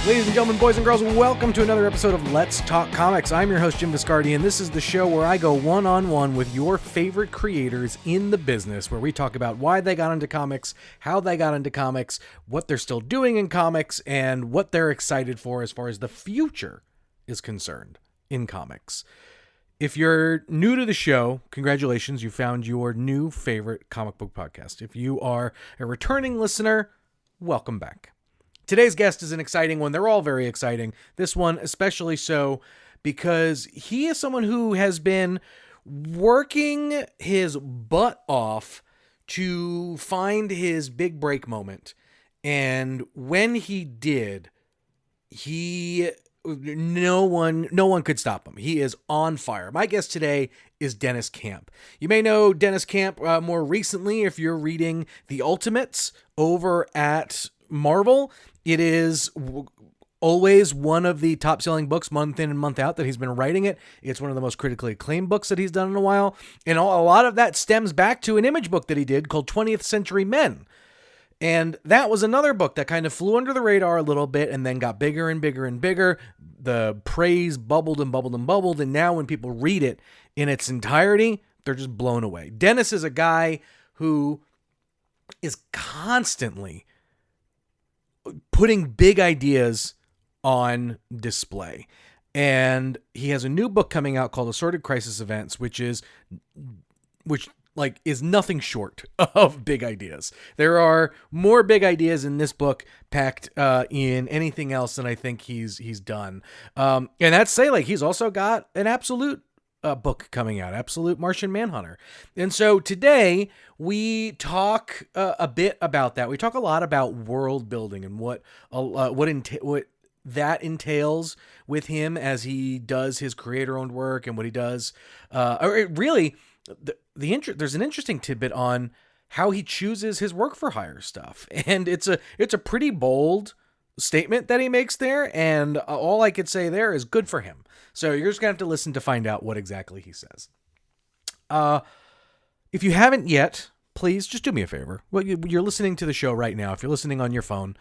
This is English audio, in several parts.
Ladies and gentlemen, boys and girls, welcome to another episode of Let's Talk Comics. I'm your host, Jim Viscardi, and this is the show where I go one-on-one with your favorite creators in the business, where we talk about why they got into comics, how they got into comics, what they're still doing in comics, and what they're excited for as far as the future is concerned in comics. If you're new to the show, congratulations, you found your new favorite comic book podcast. If you are a returning listener, welcome back. Today's guest is an exciting one. They're all very exciting. This one especially so because he is someone who has been working his butt off to find his big break moment. And when he did, no one could stop him. He is on fire. My guest today is Deniz Camp. You may know Deniz Camp more recently if you're reading The Ultimates over at Marvel. It is always one of the top-selling books month in and month out that he's been writing it. It's one of the most critically acclaimed books that he's done in a while. And a lot of that stems back to an Image book that he did called 20th Century Men. And that was another book that kind of flew under the radar a little bit and then got bigger and bigger and bigger. The praise bubbled and bubbled and bubbled. And now when people read it in its entirety, they're just blown away. Deniz is a guy who is constantly putting big ideas on display. And he has a new book coming out called Assorted Crisis Events, which is nothing short of big ideas. There are more big ideas in this book packed in anything else than I think he's done. And that's he's also got an Absolute book coming out, Absolute Martian Manhunter. And so today we talk a bit about that. We talk a lot about world building and what that entails with him as he does his creator-owned work and what he does. There's an interesting tidbit on how he chooses his work for hire stuff. And it's a pretty bold statement that he makes there. And all I could say there is good for him. So you're just gonna have to listen to find out what exactly he says. If you haven't yet, please just do me a favor. Well, you're listening to the show right now. If you're listening on your phone,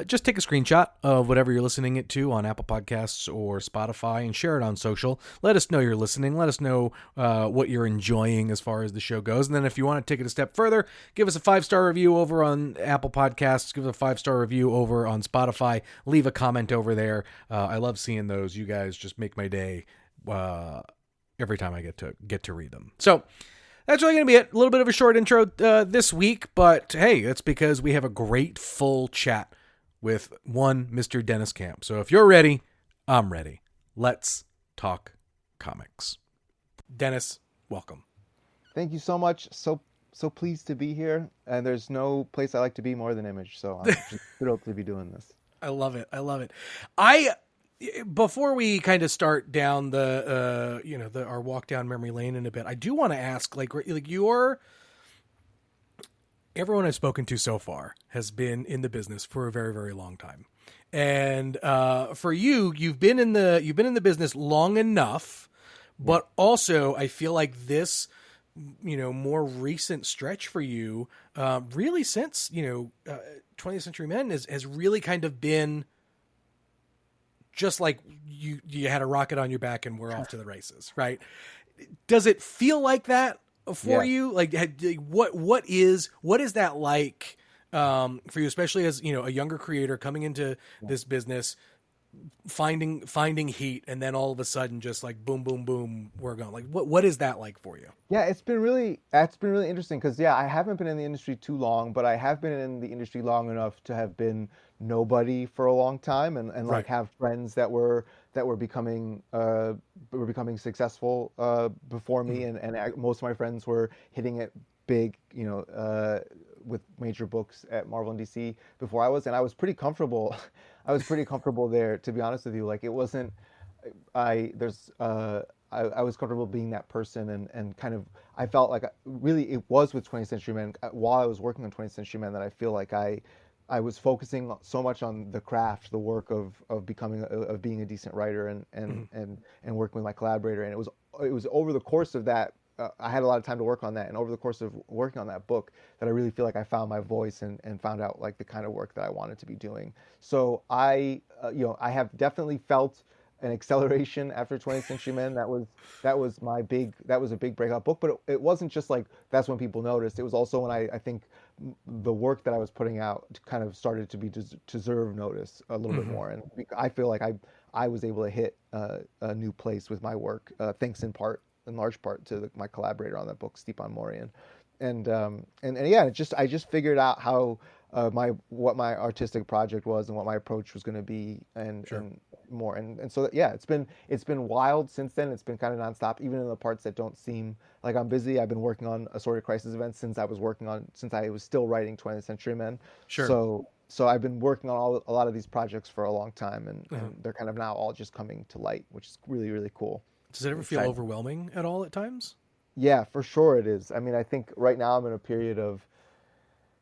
just take a screenshot of whatever you're listening it to on Apple Podcasts or Spotify and share it on social. Let us know you're listening. Let us know what you're enjoying as far as the show goes. And then if you want to take it a step further, give us a 5-star review over on Apple Podcasts. Give us a 5-star review over on Spotify. Leave a comment over there. I love seeing those. You guys just make my day every time I get to read them. So that's really going to be it. A little bit of a short intro this week, but hey, that's because we have a great full chat with one Mr. Deniz Camp. So if you're ready, I'm ready. Let's talk comics. Deniz, welcome. Thank you so much. So pleased to be here. And there's no place I like to be more than Image. So I'm just thrilled to be doing this. I love it. Before we kind of start down our walk down memory lane in a bit, I do want to ask, everyone I've spoken to so far has been in the business for a very, very long time. And for you've been in the business long enough, but also I feel like this, more recent stretch for you, really since, 20th Century Men has really kind of been just like you had a rocket on your back and we're off to the races, right? Does it feel like that for you? Like what is that like for you, especially as, a younger creator coming into this business, finding heat and then all of a sudden just like boom, boom, boom, we're going. Like what is that like for you? Yeah, it's been really interesting because I haven't been in the industry too long, but I have been in the industry long enough to have been nobody for a long time and like have friends that were becoming successful before me, and most of my friends were hitting it big, with major books at Marvel and DC before I was, and I was pretty comfortable. I was pretty comfortable there, to be honest with you. Like it wasn't, I was comfortable being that person, and kind of, I felt like really it was with 20th Century Men, while I was working on 20th Century Men, that I feel like I was focusing so much on the craft, the work of being a decent writer and working with my collaborator. And it was over the course of that I had a lot of time to work on that, and over the course of working on that book, that I really feel like I found my voice and found out like the kind of work that I wanted to be doing. So I have definitely felt an acceleration after 20th Century Men. That was a big breakout book, but it wasn't just like that's when people noticed. It was also when I think the work that I was putting out kind of started to be deserve notice a little bit more, and I feel like I was able to hit a new place with my work, thanks in large part to my collaborator on that book, Stepan Morian, and yeah, I just figured out how what my artistic project was and what my approach was going to be, and more, and so yeah, it's been wild since then. It's been kind of nonstop, even in the parts that don't seem like I'm busy. I've been working on Assorted Crisis Events since I was still writing 20th Century Men. Sure. So I've been working on a lot of these projects for a long time, and they're kind of now all just coming to light, which is really, really cool. Does it ever feel overwhelming at all at times? Yeah, for sure it is. I mean, I think right now I'm in a period of,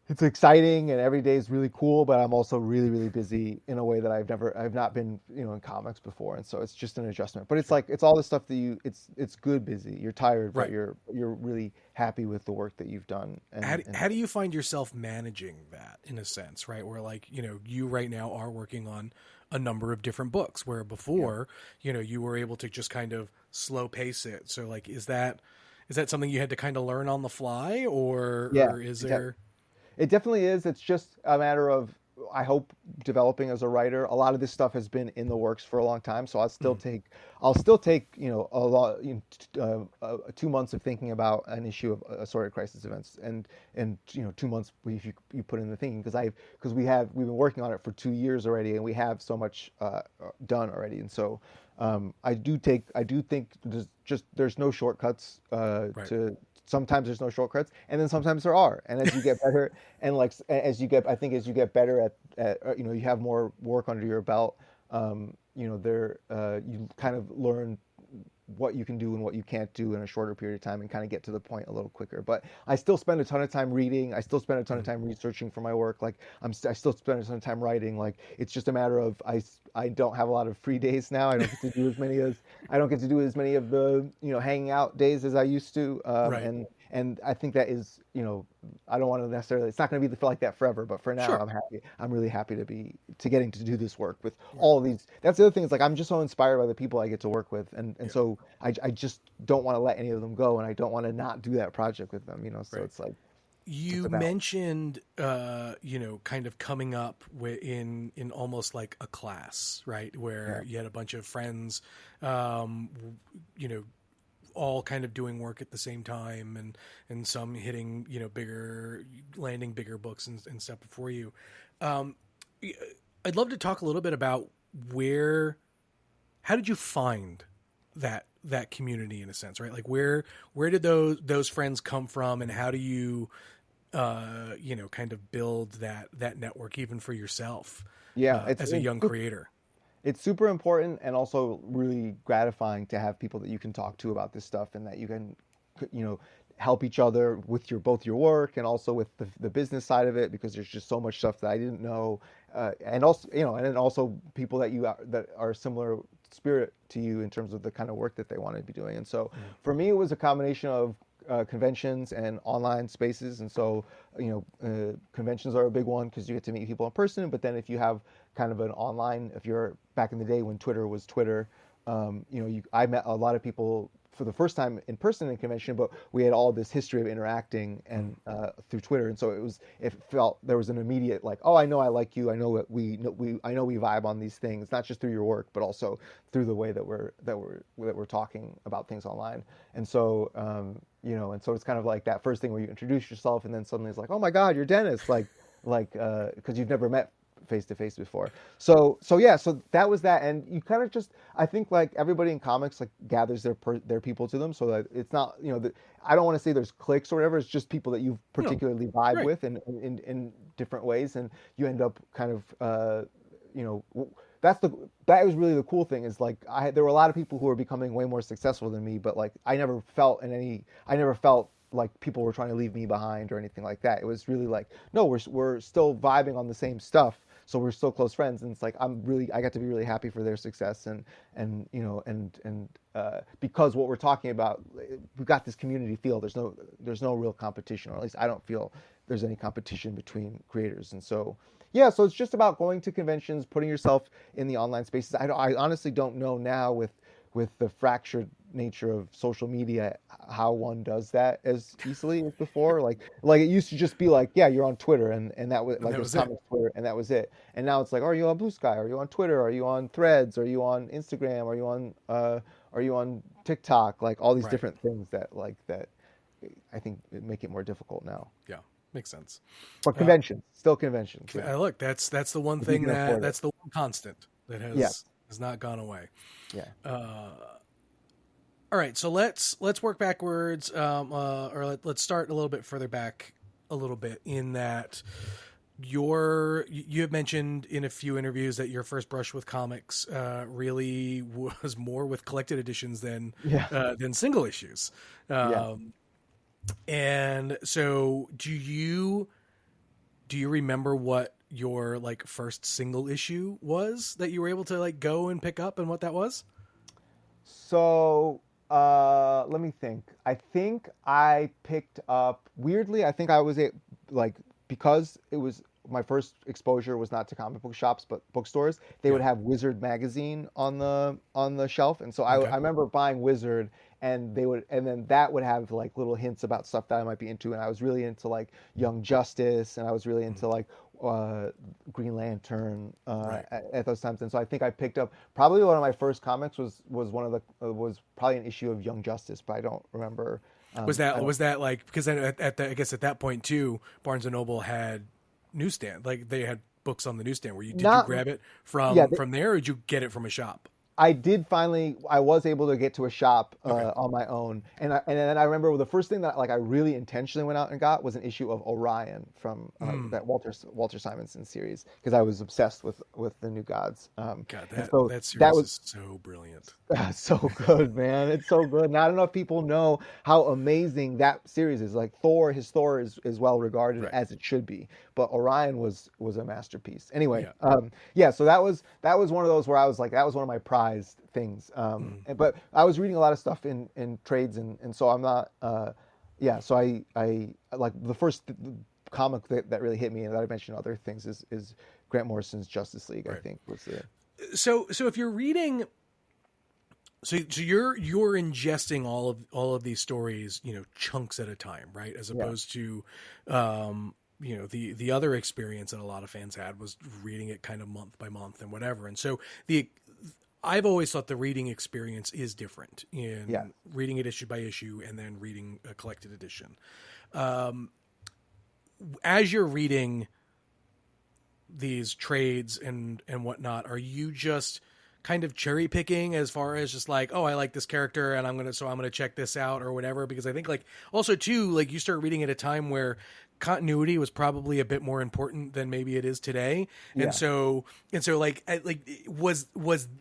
it's exciting and every day is really cool, but I'm also really, really busy in a way that I've not been, in comics before. And so it's just an adjustment, but it's like, it's all the stuff that it's good busy. You're tired, but you're really happy with the work that you've done. How do you find yourself managing that in a sense, right? Where like, you right now are working on a number of different books where before, you were able to just kind of slow pace it. So like, is that something you had to kind of learn on the fly or is there? It definitely is. It's just a matter of, I hope, developing as a writer. A lot of this stuff has been in the works for a long time, so I'll still take a lot 2 months of thinking about an issue of Assorted Crisis Events, and 2 months if you put in the thinking, because we've been working on it for 2 years already, and we have so much done already, and so I do think there's no shortcuts to. Sometimes there's no shortcuts, and then sometimes there are. And as you get better, and as you get better at you have more work under your belt, you kind of learn what you can do and what you can't do in a shorter period of time, and kind of get to the point a little quicker. But I still spend a ton of time reading. I still spend a ton of time researching for my work. Like I still spend a ton of time writing. Like it's just a matter of I don't have a lot of free days now. I don't get to do as many of the hanging out days as I used to. And I think that is, I don't want to necessarily, it's not going to be like that forever, but for now, I'm happy. I'm really happy to getting to do this work with all of these. That's the other thing, is like, I'm just so inspired by the people I get to work with. And so I just don't want to let any of them go, and I don't want to not do that project with them, so it's like. You mentioned, kind of coming up in almost like a class, right? Where you had a bunch of friends, all kind of doing work at the same time, and some hitting, landing bigger books and stuff before you. I'd love to talk a little bit about how did you find that community in a sense, right? Like where did those friends come from, and how do you, kind of build that network even for yourself, as a young creator? It's super important, and also really gratifying to have people that you can talk to about this stuff, and that you can, help each other with both your work and also with the business side of it, because there's just so much stuff that I didn't know, and also, and then also people that are similar spirit to you in terms of the kind of work that they want to be doing. And so for me, it was a combination of conventions and online spaces. And so, conventions are a big one because you get to meet people in person. But then if you have kind of an online, if you're back in the day when Twitter was Twitter, I met a lot of people for the first time in person in convention, but we had all this history of interacting and through Twitter. And so it felt there was an immediate like, oh, I know I like you. I know that I know we vibe on these things, not just through your work, but also through the way that we're talking about things online. And so, and so it's kind of like that first thing where you introduce yourself, and then suddenly it's like, oh my God, you're Deniz, because you've never met face to face before. So that was that. And you kind of just, I think like everybody in comics like gathers their people to them, so that it's not, I don't want to say there's cliques or whatever. It's just people that you particularly vibe with in different ways. And you end up kind of, that was really the cool thing, is like there were a lot of people who were becoming way more successful than me, but like I never felt like people were trying to leave me behind or anything like that. It was really like, no, we're still vibing on the same stuff. so we're still close friends, and it's like I got to be really happy for their success, and because what we're talking about, we've got this community feel. There's no real competition, or at least I don't feel there's any competition between creators, and so. Yeah, so it's just about going to conventions, putting yourself in the online spaces. I honestly don't know now with the fractured nature of social media how one does that as easily as before. Like it used to just be like, yeah, you're on Twitter and that was And like that there's was it. comics Twitter and that was it. And now it's like, are you on Blue Sky? Are you on Twitter? Are you on Threads? Are you on Instagram? Are you on TikTok? Like all these Right. different things that I think make it more difficult now. Yeah. Makes sense. But Uh, conventions, still conventions, yeah. Look, that's the one If you thing can afford it. that's the one constant that Yeah, has not gone away. yeah. Uh, all right, so let's work backwards, let's start a little bit further back, a little bit in that you have mentioned in a few interviews that your first brush with comics really was more with collected editions Yeah. than single issues. Yeah. And so do you remember what your like first single issue was that you were able to like go and pick up and what that was? So let me think. I think I picked up weirdly. I think I was like because it was my first exposure was not to comic book shops but bookstores. They Yeah. would have Wizard magazine on the shelf, and so Okay. I remember buying Wizard, and then that would have like little hints about stuff that I might be into, and I was really into like Young Justice, and I was really Mhm. into like uh, Green Lantern Right. at those times, and so I think I picked up probably one of my first comics was one of the was probably an issue of Young Justice, but I don't remember. I don't. Was that like because then I guess at that point too, Barnes and Noble had newsstand, like they had books on the newsstand. Did you Not grab it yeah. from there, or did you get it from a shop? I did finally. I was able to get to a shop Okay. on my own, and then I remember the first thing that like I really intentionally went out and got was an issue of Orion from Mm. that Walter Simonson series because I was obsessed with the New Gods, God, and so that that series was is so brilliant. so good, man. It's so good. Not enough people know how amazing that series is. Like his Thor is well regarded Right. as it should be, but Orion was a masterpiece. Anyway, Yeah. yeah. So that was one of those where I was like, that was one of my prized things. Mm. But I was reading a lot of stuff in trades, and so I'm not. Yeah. So I like the first comic that really hit me, and that I mentioned other things is Grant Morrison's Justice League. I Right. think was the So if you're reading, so you're ingesting all of these stories, chunks at a time, right? As yeah. opposed to, the other experience that a lot of fans had was reading it kind of month by month and whatever. And so the I've always thought the reading experience is different Yeah. in reading it issue by issue and then reading a collected edition. Um, as you're reading these trades and whatnot, are you just kind of cherry picking as far as just like, oh, I like this character and I'm gonna check this out or whatever? Because I think like also too, like you start reading at a time where continuity was probably a bit more important than maybe it is today, Yeah. and so was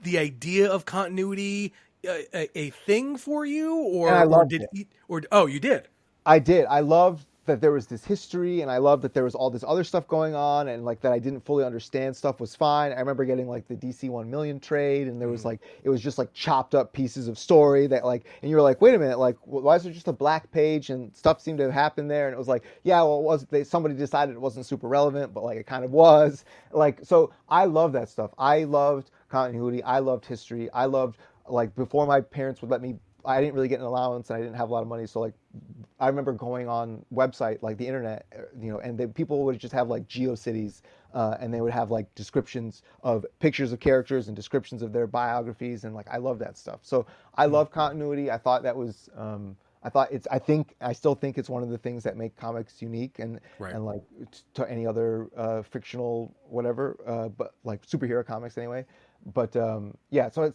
the idea of continuity a thing for you, And I or loved did it. or oh you did. I did. I loved that there was this history, and I loved that there was all this other stuff going on, and like that I didn't fully understand stuff was fine. I remember getting like the DC 1 million trade, and there was Mhm. like it was just like chopped up pieces of story that like, and you were like, wait a minute, like why is there just a black page and stuff seemed to have happened there? And it was like, yeah, well, it was somebody decided it wasn't super relevant, but like it kind of was. Like so, I love that stuff. I loved continuity. I loved history. I loved like before my parents would let me. I didn't really get an allowance, and I didn't have a lot of money, so like I remember going on website like the internet, and people would just have like GeoCities, and they would have like descriptions of pictures of characters and descriptions of their biographies, and like I love that stuff. So I Mhm. love continuity. I thought that was, I thought it's, I still think it's one of the things that make comics unique Right. and like to any other fictional whatever, but like superhero comics anyway. But yeah, so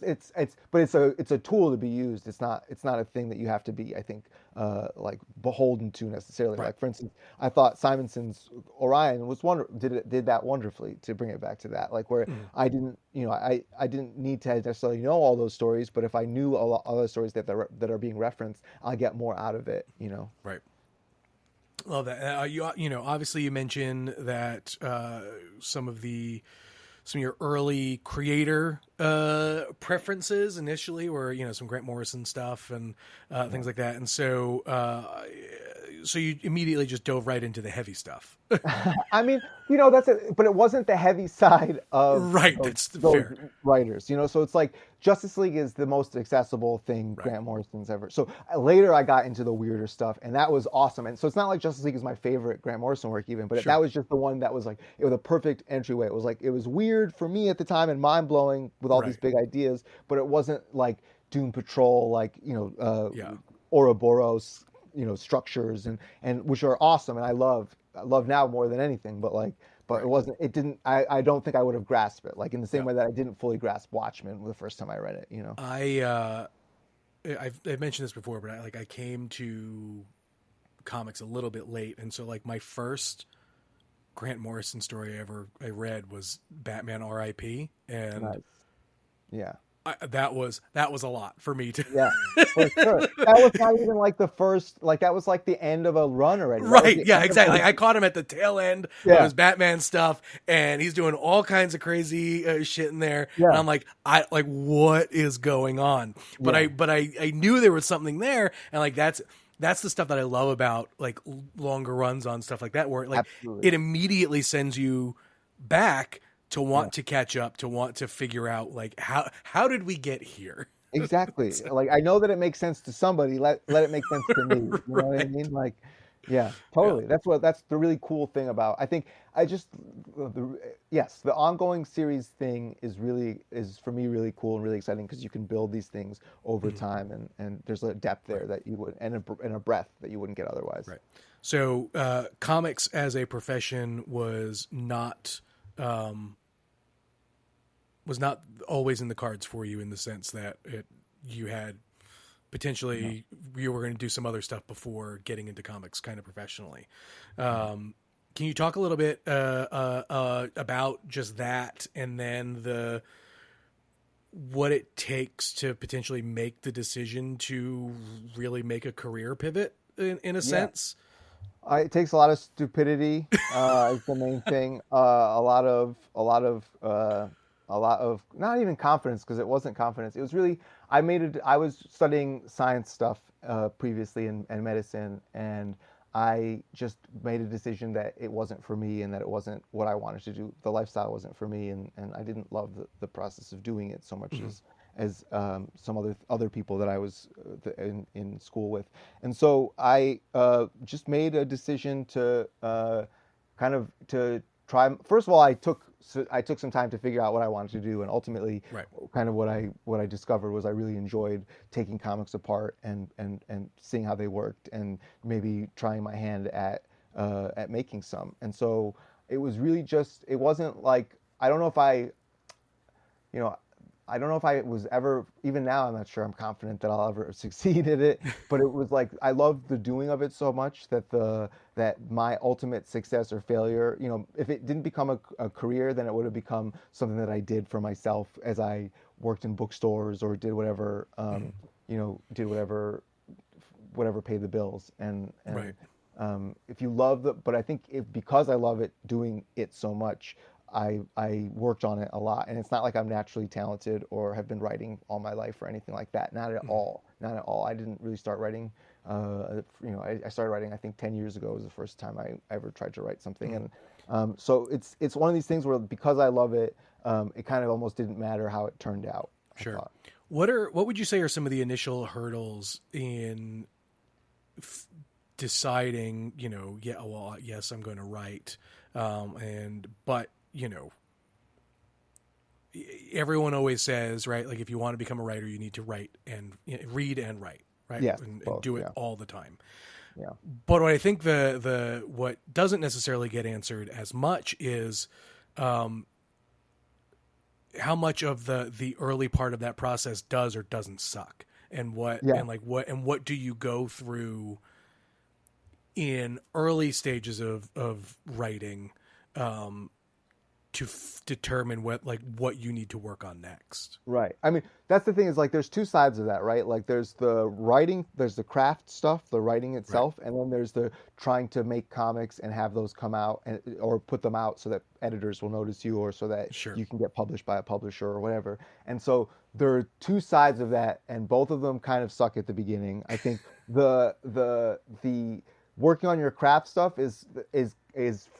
but it's a tool to be used. It's not a thing that you have to be, I think, like beholden to necessarily. Right. Like for instance, I thought Simonson's Orion did that wonderfully to bring it back to that. Like where Mhm. I didn't, I didn't need to necessarily know all those stories, but if I knew all those stories that are being referenced, I'll get more out of it. Right. Love that. You know, obviously you mentioned that some of your early creator preferences initially were, you know, some Grant Morrison stuff and things like that. And so you immediately just dove right into the heavy stuff. I mean, you know, that's it, but it wasn't the heavy side of Right. those, That's those fair. writers, you know. So it's like Justice League is the most accessible thing Right. Grant Morrison's ever. So later I got into the weirder stuff, and that was awesome. And so it's not like Justice League is my favorite Grant Morrison work even, but that Sure. was just the one that was like it was a perfect entryway. It was like it was weird for me at the time and mind blowing with all these Right. big ideas, but it wasn't like Doom Patrol, like Yeah. Ouroboros, you know, structures and which are awesome, and I love now more than anything, but it Right. wasn't, it didn't, I don't think I would have grasped it, like in the same Yeah. way that I didn't fully grasp Watchmen the first time I read it, you know? I've mentioned this before, but I came to comics a little bit late, and so like my first Grant Morrison story I read was Batman R.I.P. and Nice. Yeah. that was a lot for me to. Yeah, for sure. That was not even like the first, like that was like the end of a run already. That was Right. the Yeah, end of exactly. I caught him at the tail end of yeah, his Batman stuff, and he's doing all kinds of crazy shit in there. And yeah, I'm like, what is going on? But yeah, I knew there was something there, and like that's the stuff that I love about like longer runs on stuff like that, where like absolutely. it immediately sends you back to Yeah. want to catch up, to want to figure out like how did we get here? Exactly. Like I know that it makes sense to somebody. Let it make sense to me. You know what I Right. mean? Like, yeah, Yeah. totally. That's the really cool thing about. I think I just yes, the ongoing series thing is for me really cool and really exciting because you can build these things over Mhm. time and there's a depth there Right. that you would and a breadth that you wouldn't get otherwise. Right. So, comics as a profession um, was not always in the cards for you in the sense that you had No. potentially you were going to do some other stuff before getting into comics kind of professionally. Yeah. Can you talk a little bit about just that, and then the what it takes to potentially make the decision to really make a career pivot in a Yeah. sense? It takes a lot of stupidity, is the main thing. A lot of not even confidence because it wasn't confidence. It was really I was studying science stuff previously and medicine, and I just made a decision that it wasn't for me and that it wasn't what I wanted to do. The lifestyle wasn't for me, and I didn't love the process of doing it so much Mm-hmm. as some other people that I was in school with. And so I just made a decision to kind of to try. First of all, I took some time to figure out what I wanted to do, and ultimately, Right. kind of what I discovered was I really enjoyed taking comics apart and seeing how they worked, and maybe trying my hand at making some. And so it was really just it wasn't like I don't know if I you know, I don't know if I was ever, even now, I'm not sure I'm confident that I'll ever succeed at it, but it was like, I loved the doing of it so much that my ultimate success or failure, you know, if it didn't become a career, then it would have become something that I did for myself as I worked in bookstores or did whatever, Mm-hmm. did whatever paid the bills. Right. If you love but I think because I love it, doing it so much, I worked on it a lot, and it's not like I'm naturally talented or have been writing all my life or anything like that. Not at Mm-hmm. all. Not at all. I didn't really start writing. I started writing I think 10 years ago was the first time I ever tried to write something, Mm-hmm. and so it's one of these things where because I love it, it kind of almost didn't matter how it turned out. I Sure. thought. What would you say are some of the initial hurdles in f- deciding, you know, yeah, well, yes, I'm going to write, but you know, everyone always says, right, like if you want to become a writer, you need to write and read and write, right, Yes, and both. do it Yeah, all the time. yeah, But what I think the what doesn't necessarily get answered as much is um, how much of the early part of that process does or doesn't suck, and yeah. what do you go through in early stages of writing, um, to determine what you need to work on next. Right. I mean, that's the thing is like there's two sides of that, right? Like there's the writing, there's the craft stuff, the writing Right. itself, and then there's the trying to make comics and have those come out and or put them out so that editors will notice you or so that Sure. you can get published by a publisher or whatever. And so there are two sides of that, and both of them kind of suck at the beginning. I think the working on your craft stuff is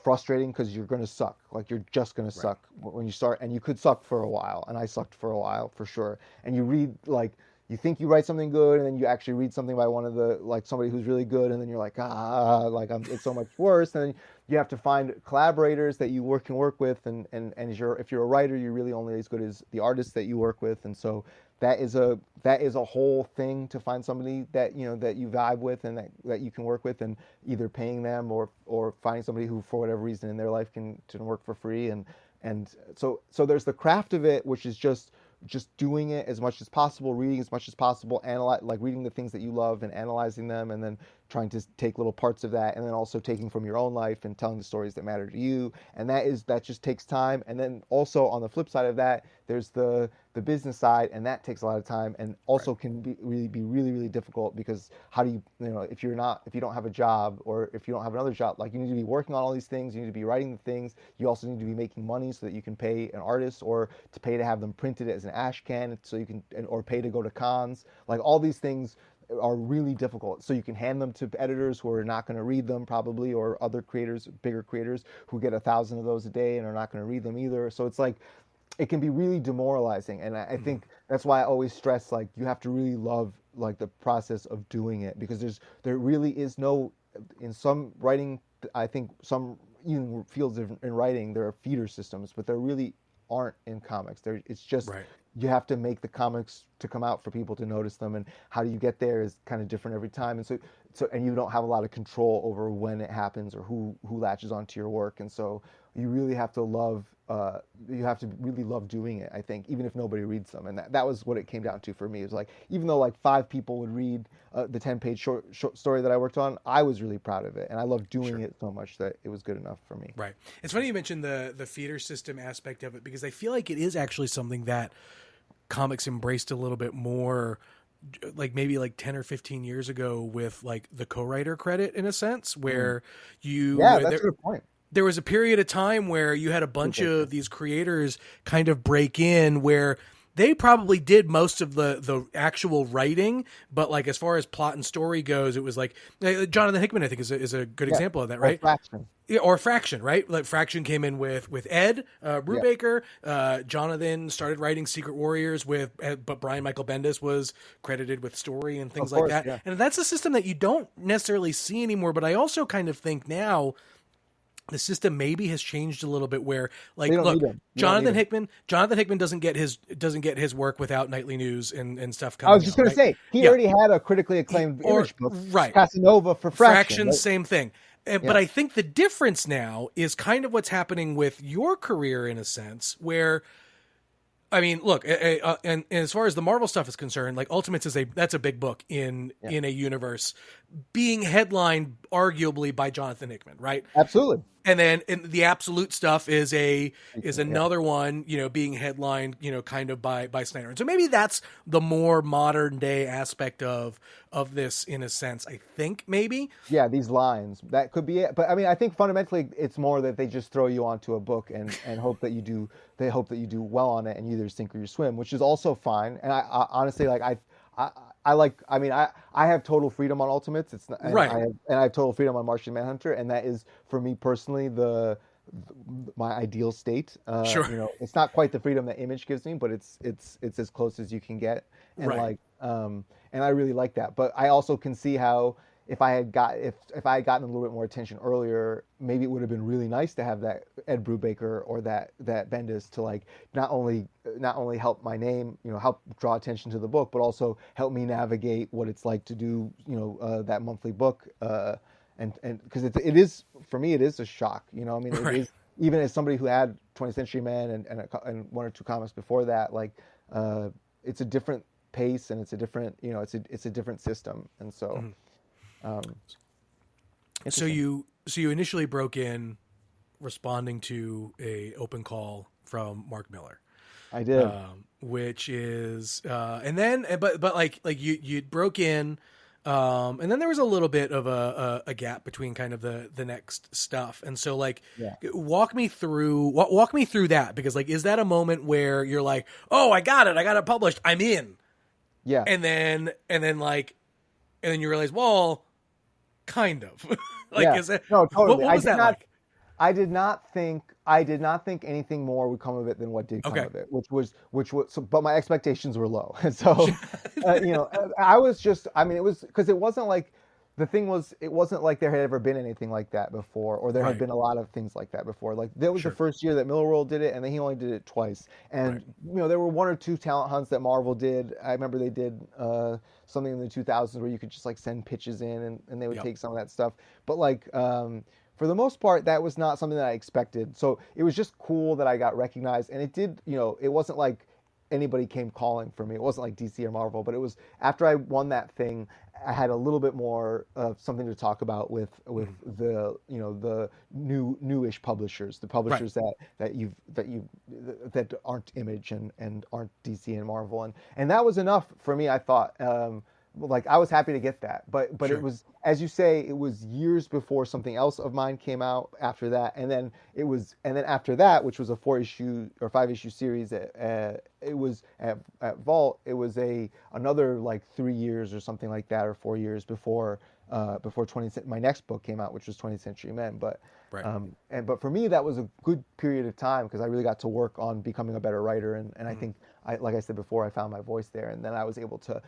frustrating because you're going to suck. Like you're just going to Right. suck when you start, and you could suck for a while, and I sucked for a while for sure. And you read like you think you write something good, and then you actually read something by one of the like somebody who's really good, and then you're like it's so much worse. And then you have to find collaborators that you can work with, and if you're a writer, you're really only as good as the artists that you work with, and so that is a whole thing to find somebody that that you vibe with and that you can work with, and either paying them or finding somebody who for whatever reason in their life can work for free, and so there's the craft of it, which is just doing it as much as possible, reading as much as possible, like reading the things that you love and analyzing them, and then trying to take little parts of that, and then also taking from your own life and telling the stories that matter to you, and that just takes time. And then also on the flip side of that, there's the business side, and that takes a lot of time, and also Right. can be really really difficult, because how do if you don't have a job, or if you don't have another job, like you need to be working on all these things, you need to be writing the things, you also need to be making money so that you can pay an artist, or to pay to have them printed as an ash can so you can, or pay to go to cons. Like all these things are really difficult. So you can hand them to editors who are not going to read them probably, or other creators, bigger creators who get 1,000 of those a day and are not going to read them either. So it's like it can be really demoralizing, and I Mhm. think that's why I always stress like you have to really love like the process of doing it, because there really is no, in some writing, I think some even fields in writing there are feeder systems, but there really aren't in comics. It's just Right. you have to make the comics to come out for people to notice them, and how do you get there is kind of different every time, and and you don't have a lot of control over when it happens or who latches onto your work, and so you really have to love you have to really love doing it, I think, even if nobody reads them. And that was what it came down to for me. It was like, even though like 5 people would read the 10-page short story that I worked on, I was really proud of it, and I loved doing Sure. it so much that it was good enough for me. Right. It's funny you mentioned the feeder system aspect of it, because I feel like it is actually something that comics embraced a little bit more, like maybe like 10 or 15 years ago, with like the co-writer credit, in a sense, Mm. where Yeah, that's a good point. there was a period of time where you had a bunch of these creators kind of break in, where they probably did most of the actual writing, but like as far as plot and story goes, it was like Jonathan Hickman, I think, is a good Yeah, example of that, or right? fraction. Yeah, or Fraction, right? Like Fraction came in with Ed Yeah, Brubaker. Jonathan started writing Secret Warriors but Brian Michael Bendis was credited with story and things of like course. that. Yeah, And that's a system that you don't necessarily see anymore. But I also kind of think now the system maybe has changed a little bit, where they like, don't need look, them. You don't need them. Jonathan Hickman doesn't get his work without nightly news and stuff I was coming just out, gonna right? say he Yeah. already had a critically acclaimed Or image book, right. Casanova, for Fraction. Fraction, Right? same thing. But Yeah, I think the difference now is kind of what's happening with your career, in a sense, where, I mean, look, and as far as the Marvel stuff is concerned, like Ultimates that's a big book in yeah, a universe, being headlined arguably by Jonathan Hickman, right? absolutely. And then the Absolute stuff is Yeah, another one, being headlined, kind of by Snyder. And so maybe that's the more modern day aspect of this, in a sense, I think, maybe. yeah. These lines, that could be it. But I mean, I think fundamentally, it's more that they just throw you onto a book and hope that you do. They hope that you do well on it, and you either sink or you swim, which is also fine. And I honestly like I I like. I mean, I have total freedom on Ultimates. It's not, Right. and I have total freedom on Martian Manhunter, and that is for me personally my ideal state. Sure. It's not quite the freedom that Image gives me, but it's as close as you can get, and Right. and I really like that. But I also can see how if I had gotten a little bit more attention earlier, maybe it would have been really nice to have that Ed Brubaker or that Bendis to like not only help my name, help draw attention to the book, but also help me navigate what it's like to do, that monthly book. And because it is, for me, it is a shock. I mean, it Right. is, even as somebody who had 20th Century Man and one or two comics before that, like it's a different pace, and it's a different, it's a different system, and so Mhm. um, So interesting. you initially broke in responding to a open call from Mark Miller, I did. which is and then but like you broke in, and then there was a little bit of a gap between kind of the next stuff, and so like Yeah. walk me through that, because like, is that a moment where you're like, oh, I got it published, I'm in, Yeah. and then you realize, well, kind of like, Yeah. is it, No, totally. what was that like? I did not think anything more would come of it than what did come Okay. of it, which was so, but my expectations were low. And so, I was just, I mean, it was because it wasn't like the thing was, it wasn't like there had ever been anything like that before, or there had Right. been a lot of things like that before. Like that was the Sure. first year that Miller World did it, and then he only did it twice. And Right. there were one or two talent hunts that Marvel did. I remember they did something in the 2000s where you could just like send pitches in, and they would Yep. take some of that stuff. But like for the most part, that was not something that I expected. So it was just cool that I got recognized, and it did. It wasn't like anybody came calling for me. It wasn't like DC or Marvel, but it was after I won that thing, I had a little bit more of something to talk about with the the newish publishers, the publishers that aren't Image and aren't DC and Marvel, and that was enough for me. I thought. Like I was happy to get that, but Sure. it was, as you say, it was years before something else of mine came out after that, and then after that, which was a 4-issue or 5-issue series, it was at Vault. It was another like 3 years or something like that, or 4 years before my next book came out, which was 20th Century Men. But Right. but for me, that was a good period of time because I really got to work on becoming a better writer, and I think like I said before, I found my voice there, and then I was able to.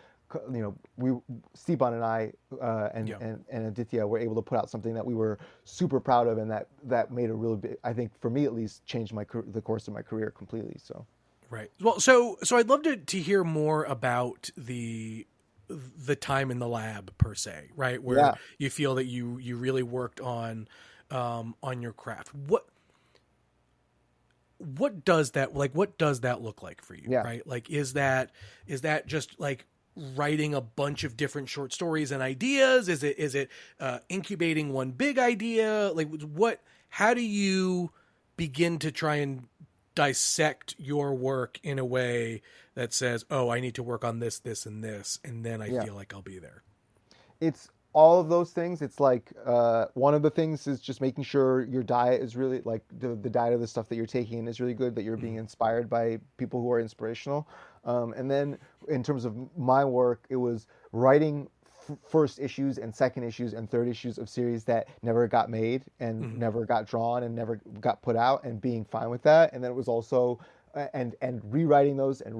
Stepan and I and Aditya were able to put out something that we were super proud of, and that made a really big, I think for me at least, changed the course of my career completely. So Right. Well, so I'd love to hear more about the time in the lab per se, right? Where yeah, you feel that you really worked on your craft. What does that look like for you, yeah. right? Like, is that just like writing a bunch of different short stories and ideas? Is it incubating one big idea? Like, how do you begin to try and dissect your work in a way that says, oh, I need to work on this, this, and this, and then I Yeah. feel like I'll be there? It's all of those things. It's like one of the things is just making sure your diet is really like the diet of the stuff that you're taking is really good, that you're being inspired by people who are inspirational. And then in terms of my work, it was writing first issues and second issues and third issues of series that never got made and never got drawn and never got put out, and being fine with that. And then it was also and rewriting those and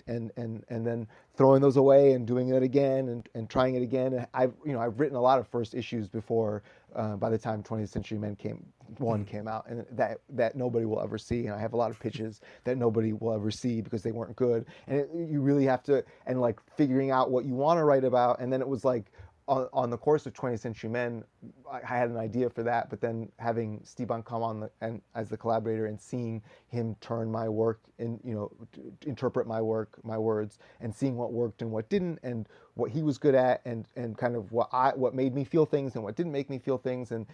then throwing those away and doing it again and trying it again. And I've written a lot of first issues before by the time 20th Century Men came out, and that nobody will ever see. And I have a lot of pitches that nobody will ever see because they weren't good. And you really have to, and like figuring out what you want to write about. And then it was like on the course of 20th Century Men, I had an idea for that, but then having Stepan come on as the collaborator and seeing him turn my work and interpret my work, my words, and seeing what worked and what didn't, and what he was good at, and kind of what made me feel things and what didn't make me feel things, and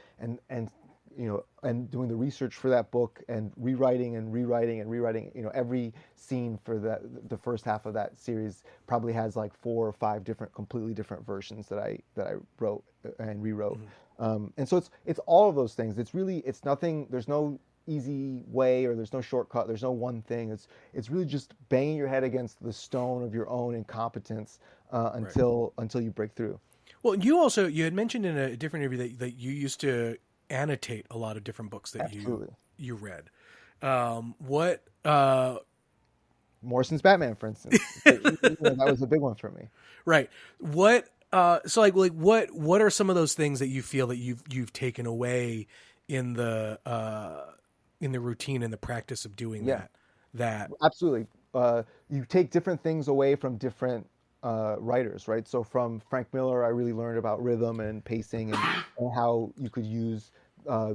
doing the research for that book and rewriting. Every scene for the first half of that series probably has like 4 or 5 completely different versions that I wrote and rewrote. And so it's all of those things. It's nothing. There's no easy way, or there's no shortcut. There's no one thing. It's really just banging your head against the stone of your own incompetence until you break through. Well, you had mentioned in a different interview that you used to annotate a lot of different books that Absolutely. you read. Morrison's Batman, for instance. That was a big one for me. Right. What what are some of those things that you feel that you've taken away in the routine and the practice of doing that? Absolutely. You take different things away from different writers, right? So from Frank Miller, I really learned about rhythm and pacing and how you could use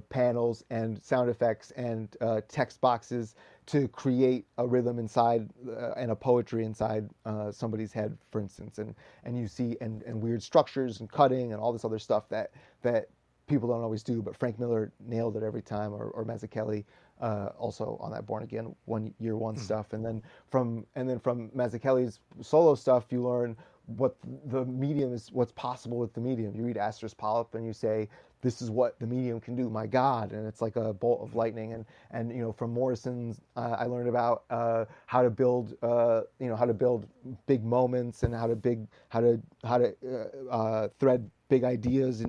panels and sound effects and text boxes to create a rhythm inside and a poetry inside somebody's head, for instance, and you see and weird structures and cutting and all this other stuff that people don't always do, but Frank Miller nailed it every time, or Mazzucchelli, also on that Born Again year one stuff, and then from Mazzucchelli's solo stuff, you learn what the medium is, what's possible with the medium. You read Astor's Polyp and you say, this is what the medium can do, my God, and it's like a bolt of lightning. And from Morrison's, I learned about how to build big moments, and how to thread big ideas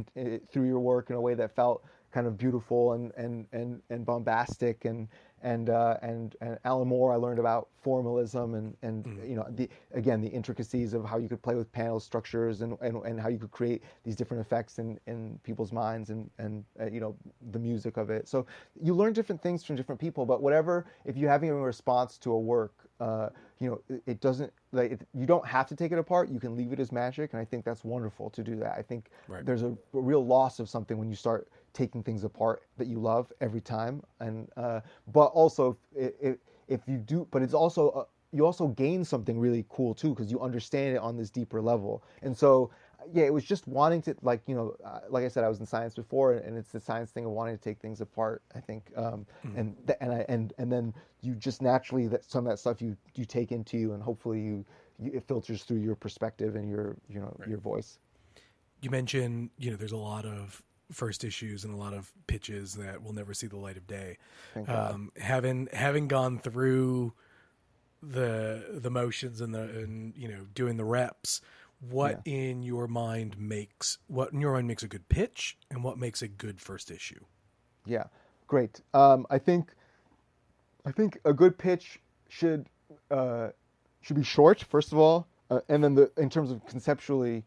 through your work in a way that felt kind of beautiful and bombastic. And Alan Moore, I learned about formalism and the intricacies of how you could play with panel structures and how you could create these different effects in people's minds and the music of it. So you learn different things from different people, but if you're having a response to a work, it doesn't, you don't have to take it apart. You can leave it as magic, and I think that's wonderful to do that. I think there's a real loss of something when you start taking things apart that you love every time, and but also if you do, but it's also you also gain something really cool too, because you understand it on this deeper level. And so it was just wanting to, like I said, I was in science before, and it's the science thing of wanting to take things apart, I think. And then you just naturally, that some of that stuff you take into you, and hopefully it filters through your perspective and your voice. You mentioned there's a lot of first issues and a lot of pitches that will never see the light of day. Having gone through the motions and doing the reps, what in your mind makes a good pitch, and what makes a good first issue? Yeah, great. I think a good pitch should be short, first of all, and then in terms of conceptually,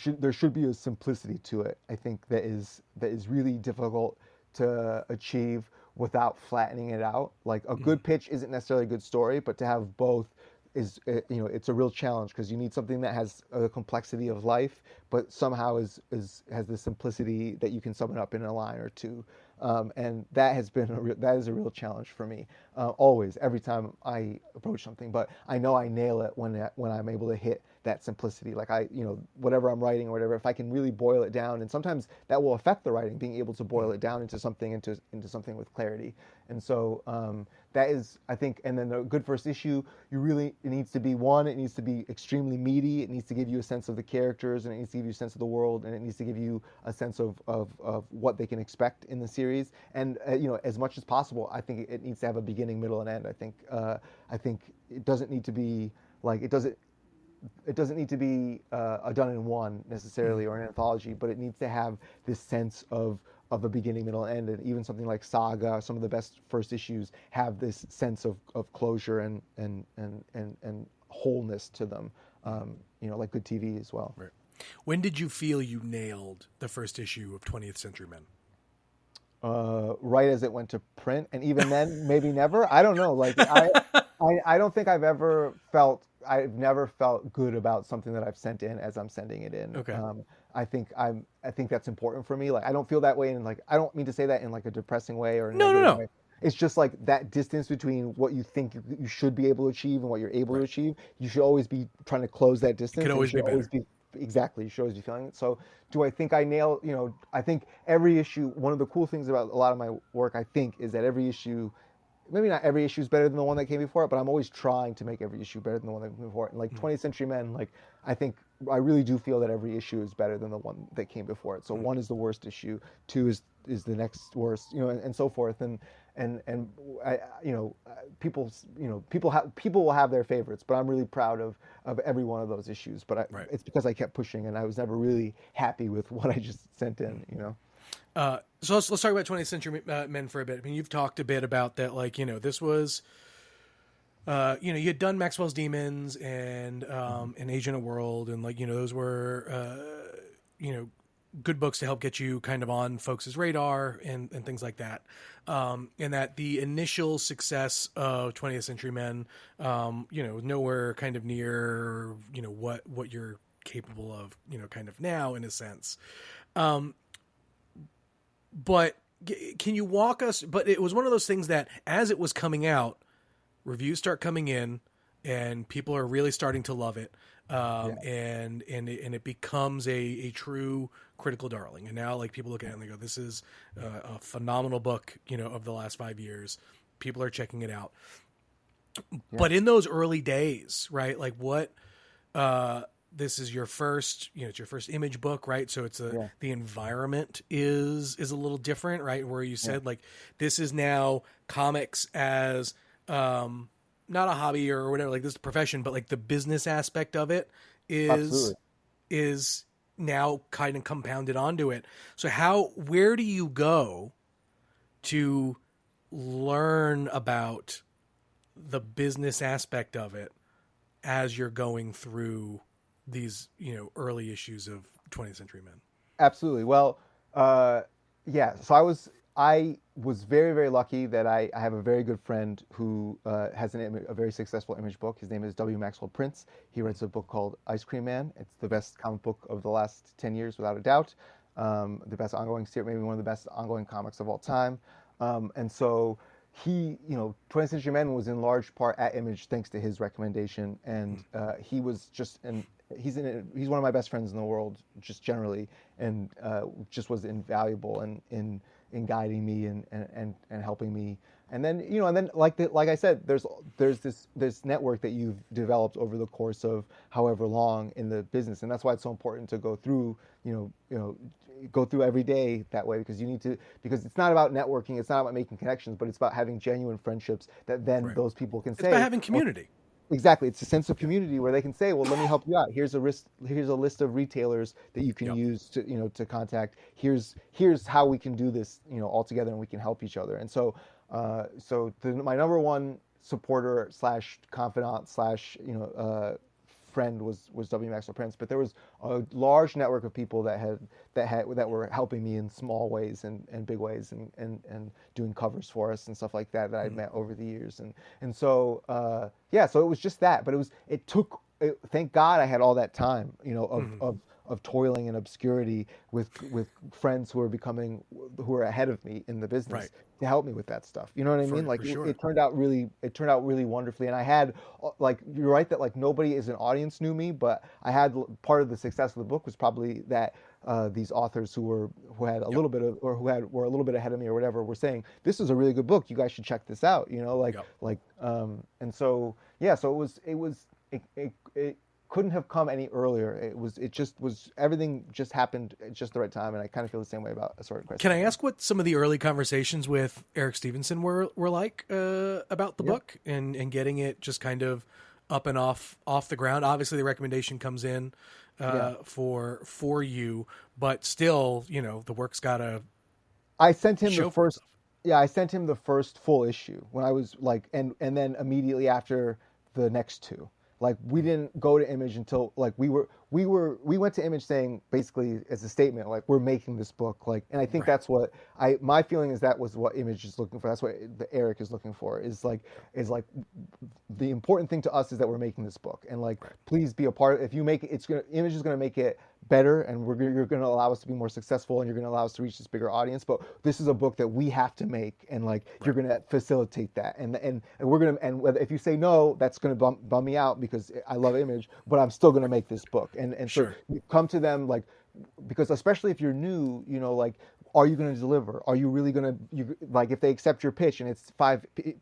there should be a simplicity to it. I think that is really difficult to achieve without flattening it out. Like a good pitch isn't necessarily a good story, but to have both is it's a real challenge, because you need something that has a complexity of life, but somehow has the simplicity that you can sum it up in a line or two. And that is a real challenge for me, always, every time I approach something. But I know I nail it when I'm able to hit that simplicity. Like whatever I'm writing or whatever, if I can really boil it down, and sometimes that will affect the writing, being able to boil it down into something with clarity. And so that is, I think, and then a good first issue, it needs to be extremely meaty. It needs to give you a sense of the characters, and it needs to give you a sense of the world, and it needs to give you a sense of what they can expect in the series. And as much as possible, I think it needs to have a beginning, middle, and end. I think it doesn't need to be like, it doesn't need to be a done in one necessarily, or an anthology, but it needs to have this sense of a beginning, middle, and end. And even something like Saga, some of the best first issues have this sense of closure and wholeness to them, like good TV as well. Right. When did you feel you nailed the first issue of 20th Century Men? Right as it went to print, and even then, maybe never. I don't know. Like I don't think I've never felt good about something that I've sent in as I'm sending it in. Okay. I think that's important for me. Like, I don't feel that way, and like, I don't mean to say that in like a depressing way or no. way. It's just like that distance between what you think you should be able to achieve and what you're able to achieve. You should always be trying to close that distance. It could always be better. Exactly. You should always be feeling it. So do I think I nail, I think every issue, one of the cool things about a lot of my work, I think, is that every issue, maybe not every issue is better than the one that came before it, but I'm always trying to make every issue better than the one that came before it. And like 20th Century Men, like, I really do feel that every issue is better than the one that came before it. So one is the worst issue, two is the next worst, and so forth. And people will have their favorites, but I'm really proud of every one of those issues. But it's because I kept pushing, and I was never really happy with what I just sent in. So let's talk about 20th Century Men for a bit. I mean, you've talked a bit about that, like, this was, you had done Maxwell's Demons and Agent of World, and like, those were, good books to help get you kind of on folks' radar and things like that. And that the initial success of 20th Century Men, nowhere kind of near, what you're capable of, kind of now in a sense. But can you walk us, but it was one of those things that as it was coming out, reviews start coming in and people are really starting to love it. Yeah. And it becomes a true critical darling. And now, like, people look at it and they go, "This is a phenomenal book, of the last 5 years. People are checking it out." Yeah. But in those early days, right? Like, what? This is your first, it's your first image book, right? So Yeah. the environment is a little different, right? Where you Yeah. said, like, this is now comics as not a hobby or whatever, like, this is a profession, but like the business aspect of it is Absolutely. is now kind of compounded onto it. So where do you go to learn about the business aspect of it as you're going through these, early issues of 20th Century Men? Absolutely. Well, uh, yeah. So I was very, very lucky that I have a very good friend who has a very successful image book. His name is W. Maxwell Prince. He writes a book called Ice Cream Man. It's the best comic book of the last 10 years, without a doubt. The best ongoing series, maybe one of the best ongoing comics of all time. And so he, 20th Century Men was in large part at Image thanks to his recommendation, and he was just he's one of my best friends in the world, just generally, and just was invaluable in guiding me and helping me. And then like I said, there's this network that you've developed over the course of however long in the business, and that's why it's so important to go through go through every day that way, because because it's not about networking, it's not about making connections, but it's about having genuine friendships that then Right. those people can It's about say, having well, community. exactly. It's a sense of community where they can say, "Well, let me help you out. Here's a list of retailers that you can Yep. use to contact. Here's how we can do this, all together, and we can help each other." And so, my number one supporter slash confidant slash friend was W. Maxwell Prince, but there was a large network of people that were helping me in small ways and big ways, and doing covers for us and stuff like that I'd met over the years. And so yeah, so it was just that, but thank God I had all that time, of toiling in obscurity with friends who were ahead of me in the Right. business to help me with that stuff. You know what I mean? Like For sure. it turned out really wonderfully, and I had, like, you're right that, like, nobody as an audience knew me, but I had part of the success of the book was probably that these authors who had a Yep. little bit of, or were a little bit ahead of me or whatever, were saying, "This is a really good book. You guys should check this out." Yep. And so yeah, so it couldn't have come any earlier. It just was, everything just happened at just the right time, and I kind of feel the same way about Assorted Crisis Can I Events. ask what some of the early conversations with Eric Stevenson were like about the Yeah. book and getting it just kind of up and off the ground? Obviously, the recommendation comes in Yeah. for you, but still, the work's got to I sent him the show for first itself. Yeah, I sent him the first full issue when I was like, and then immediately after the next two. Like, we didn't go to Image until, like, we went to Image saying, basically, as a statement, like, we're making this book, like, and I think Right. that's what my feeling is, that was what Image is looking for. That's what the Eric is looking for, is like the important thing to us is that we're making this book, and, like, Right. please be a part of, if you make it, Image is going to make it better, and you're going to allow us to be more successful, and you're going to allow us to reach this bigger audience, but this is a book that we have to make, and, like, you're Right. going to facilitate that, and we're going to, and whether, if you say no, that's going to bum me out, because I love Image, but I'm still going to make this book. And so Sure. you come to them, like, because especially if you're new, like, are you going to deliver? Are you really going to, like, if they accept your pitch and it's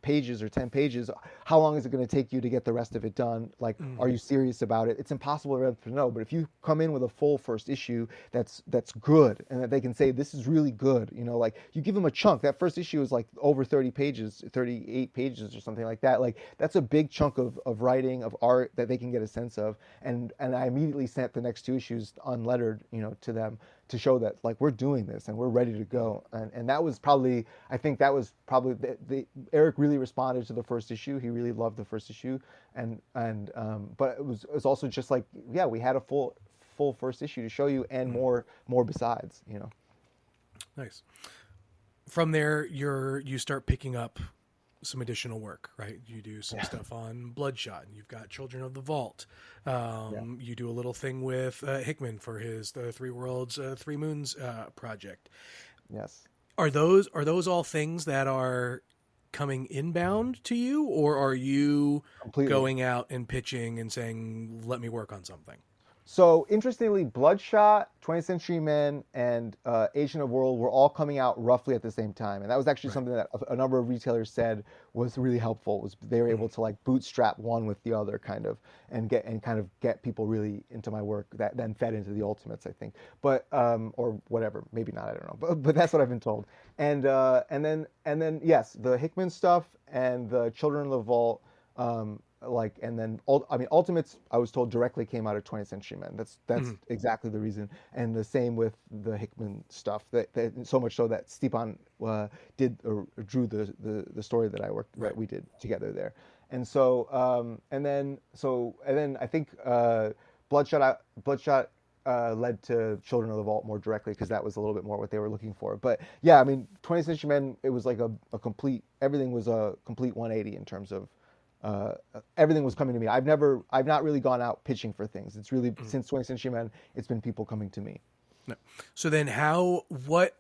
pages or 10 pages, how long is it going to take you to get the rest of it done? Like, are Hmm. you serious about it? It's impossible for them to know. But if you come in with a full first issue that's good, and that they can say, this is really good, like, you give them a chunk. That first issue is like over 30 pages, 38 pages or something like that. Like, that's a big chunk of writing, of art, that they can get a sense of. And I immediately sent the next two issues unlettered, to them, to show that, like, we're doing this and we're ready to go. And that was probably, I think that was probably the Eric really responded to the first issue. He really loved the first issue, but it was also just like, yeah, we had a full first issue to show you, and more besides. Nice. From there, you start picking up some additional work, right? You do some Yeah. stuff on Bloodshot, and you've got Children of the Vault. Yeah. You do a little thing with Hickman for his the Three Worlds, Three Moons project. Yes. Are those all things that are coming inbound to you, or are you Completely. going out and pitching and saying, let me work on something? So interestingly, Bloodshot, 20th Century Men, and Agent of World were all coming out roughly at the same time, and that was actually Right. something that a number of retailers said was really helpful. Was they were able Mhm. to like bootstrap one with the other, kind of, and kind of get people really into my work that then fed into the Ultimates, I think, but or whatever, maybe not, I don't know, but that's what I've been told. And then yes, the Hickman stuff and the Children of the Vault. Like and then I mean Ultimates I was told directly came out of 20th Century Men. That's Mhm. exactly the reason, and the same with the Hickman stuff. That so much so that Stepan did or drew the story that I worked that Right. we did together there. And so and then I think Bloodshot led to Children of the Vault more directly because that was a little bit more what they were looking for. But yeah, I mean 20th Century Men, it was like a complete, everything was a complete 180 in terms of uh, everything was coming to me. I've not really gone out pitching for things. It's really Mhm. since 20th Century Men, it's been people coming to me. No. So then what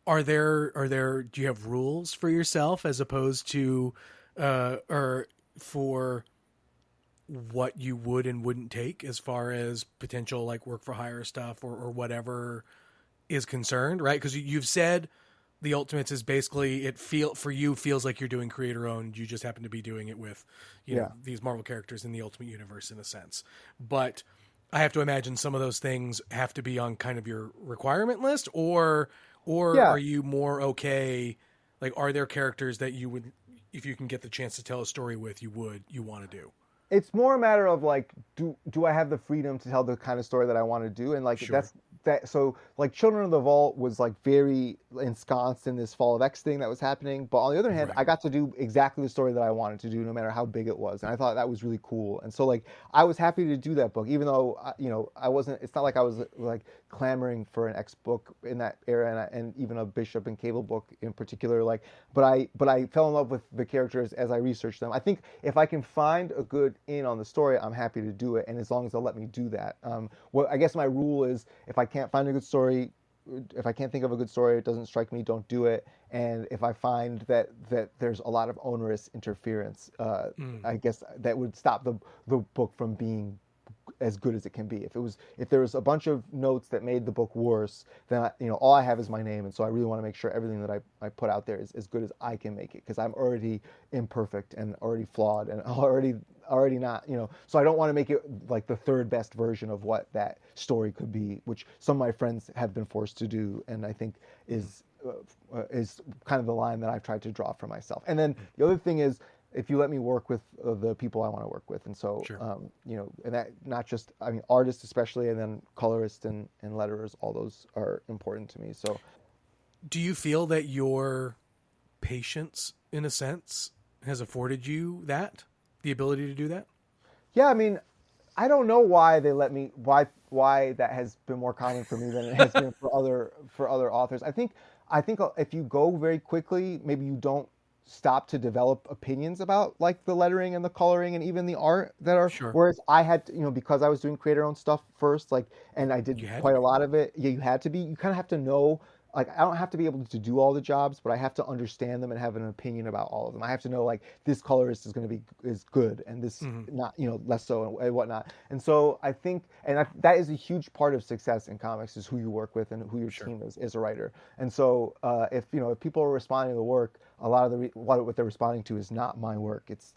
are there, do you have rules for yourself as opposed to, or for what you would and wouldn't take as far as potential like work for hire stuff or whatever is concerned, right? Because you've said the Ultimates is basically, it feel for you feels like you're doing creator owned. You just happen to be doing it with, Yeah. these Marvel characters in the Ultimate Universe in a sense. But I have to imagine some of those things have to be on kind of your requirement list, or Yeah. are you more okay? Like, are there characters that you would, if you can get the chance to tell a story with, you want to do? It's more a matter of like, do I have the freedom to tell the kind of story that I want to do? And like Sure. so like Children of the Vault was like very ensconced in this Fall of X thing that was happening. But on the other hand, Right. I got to do exactly the story that I wanted to do, no matter how big it was. And I thought that was really cool. And so like I was happy to do that book, even though I wasn't. It's not like I was like clamoring for an X book in that era, and even a Bishop and Cable book in particular. Like, but I fell in love with the characters as I researched them. I think if I can find a good in on the story, I'm happy to do it, and as long as they'll let me do that. What I guess my rule is, if I can't find a good story, if I can't think of a good story, it doesn't strike me, don't do it. And if I find that there's a lot of onerous interference, Mm. I guess that would stop the book from being as good as it can be. If there was a bunch of notes that made the book worse, then all I have is my name, and so I really want to make sure everything that I put out there is as good as I can make it, because I'm already imperfect and already flawed and already not, so I don't want to make it like the third best version of what that story could be, which some of my friends have been forced to do, and I think Mm. is kind of the line that I've tried to draw for myself. And then the other thing is, if you let me work with the people I want to work with. And so, Sure. and that not just, I mean, artists especially, and then colorists and letterers, all those are important to me. So, Do you feel that your patience, in a sense, has afforded you the ability to do that? yeah, I mean, I don't know why they let me, why that has been more common for me than it has been for other authors. I think if you go very quickly, maybe you don't stop to develop opinions about like the lettering and the coloring and even the art that are, Sure. whereas I had to, because I was doing creator owned stuff first, like, and I did You had to quite a be. lot of it. Yeah, you had to be, you kind of have to know, like, I don't have to be able to do all the jobs, but I have to understand them and have an opinion about all of them. I have to know, like, this colorist is going to be is good and this Hmm. not, less so, and whatnot. And so I think, that is a huge part of success in comics, is who you work with and who your Sure. team is as a writer. And so if people are responding to the work, a lot of what they're responding to is not my work. It's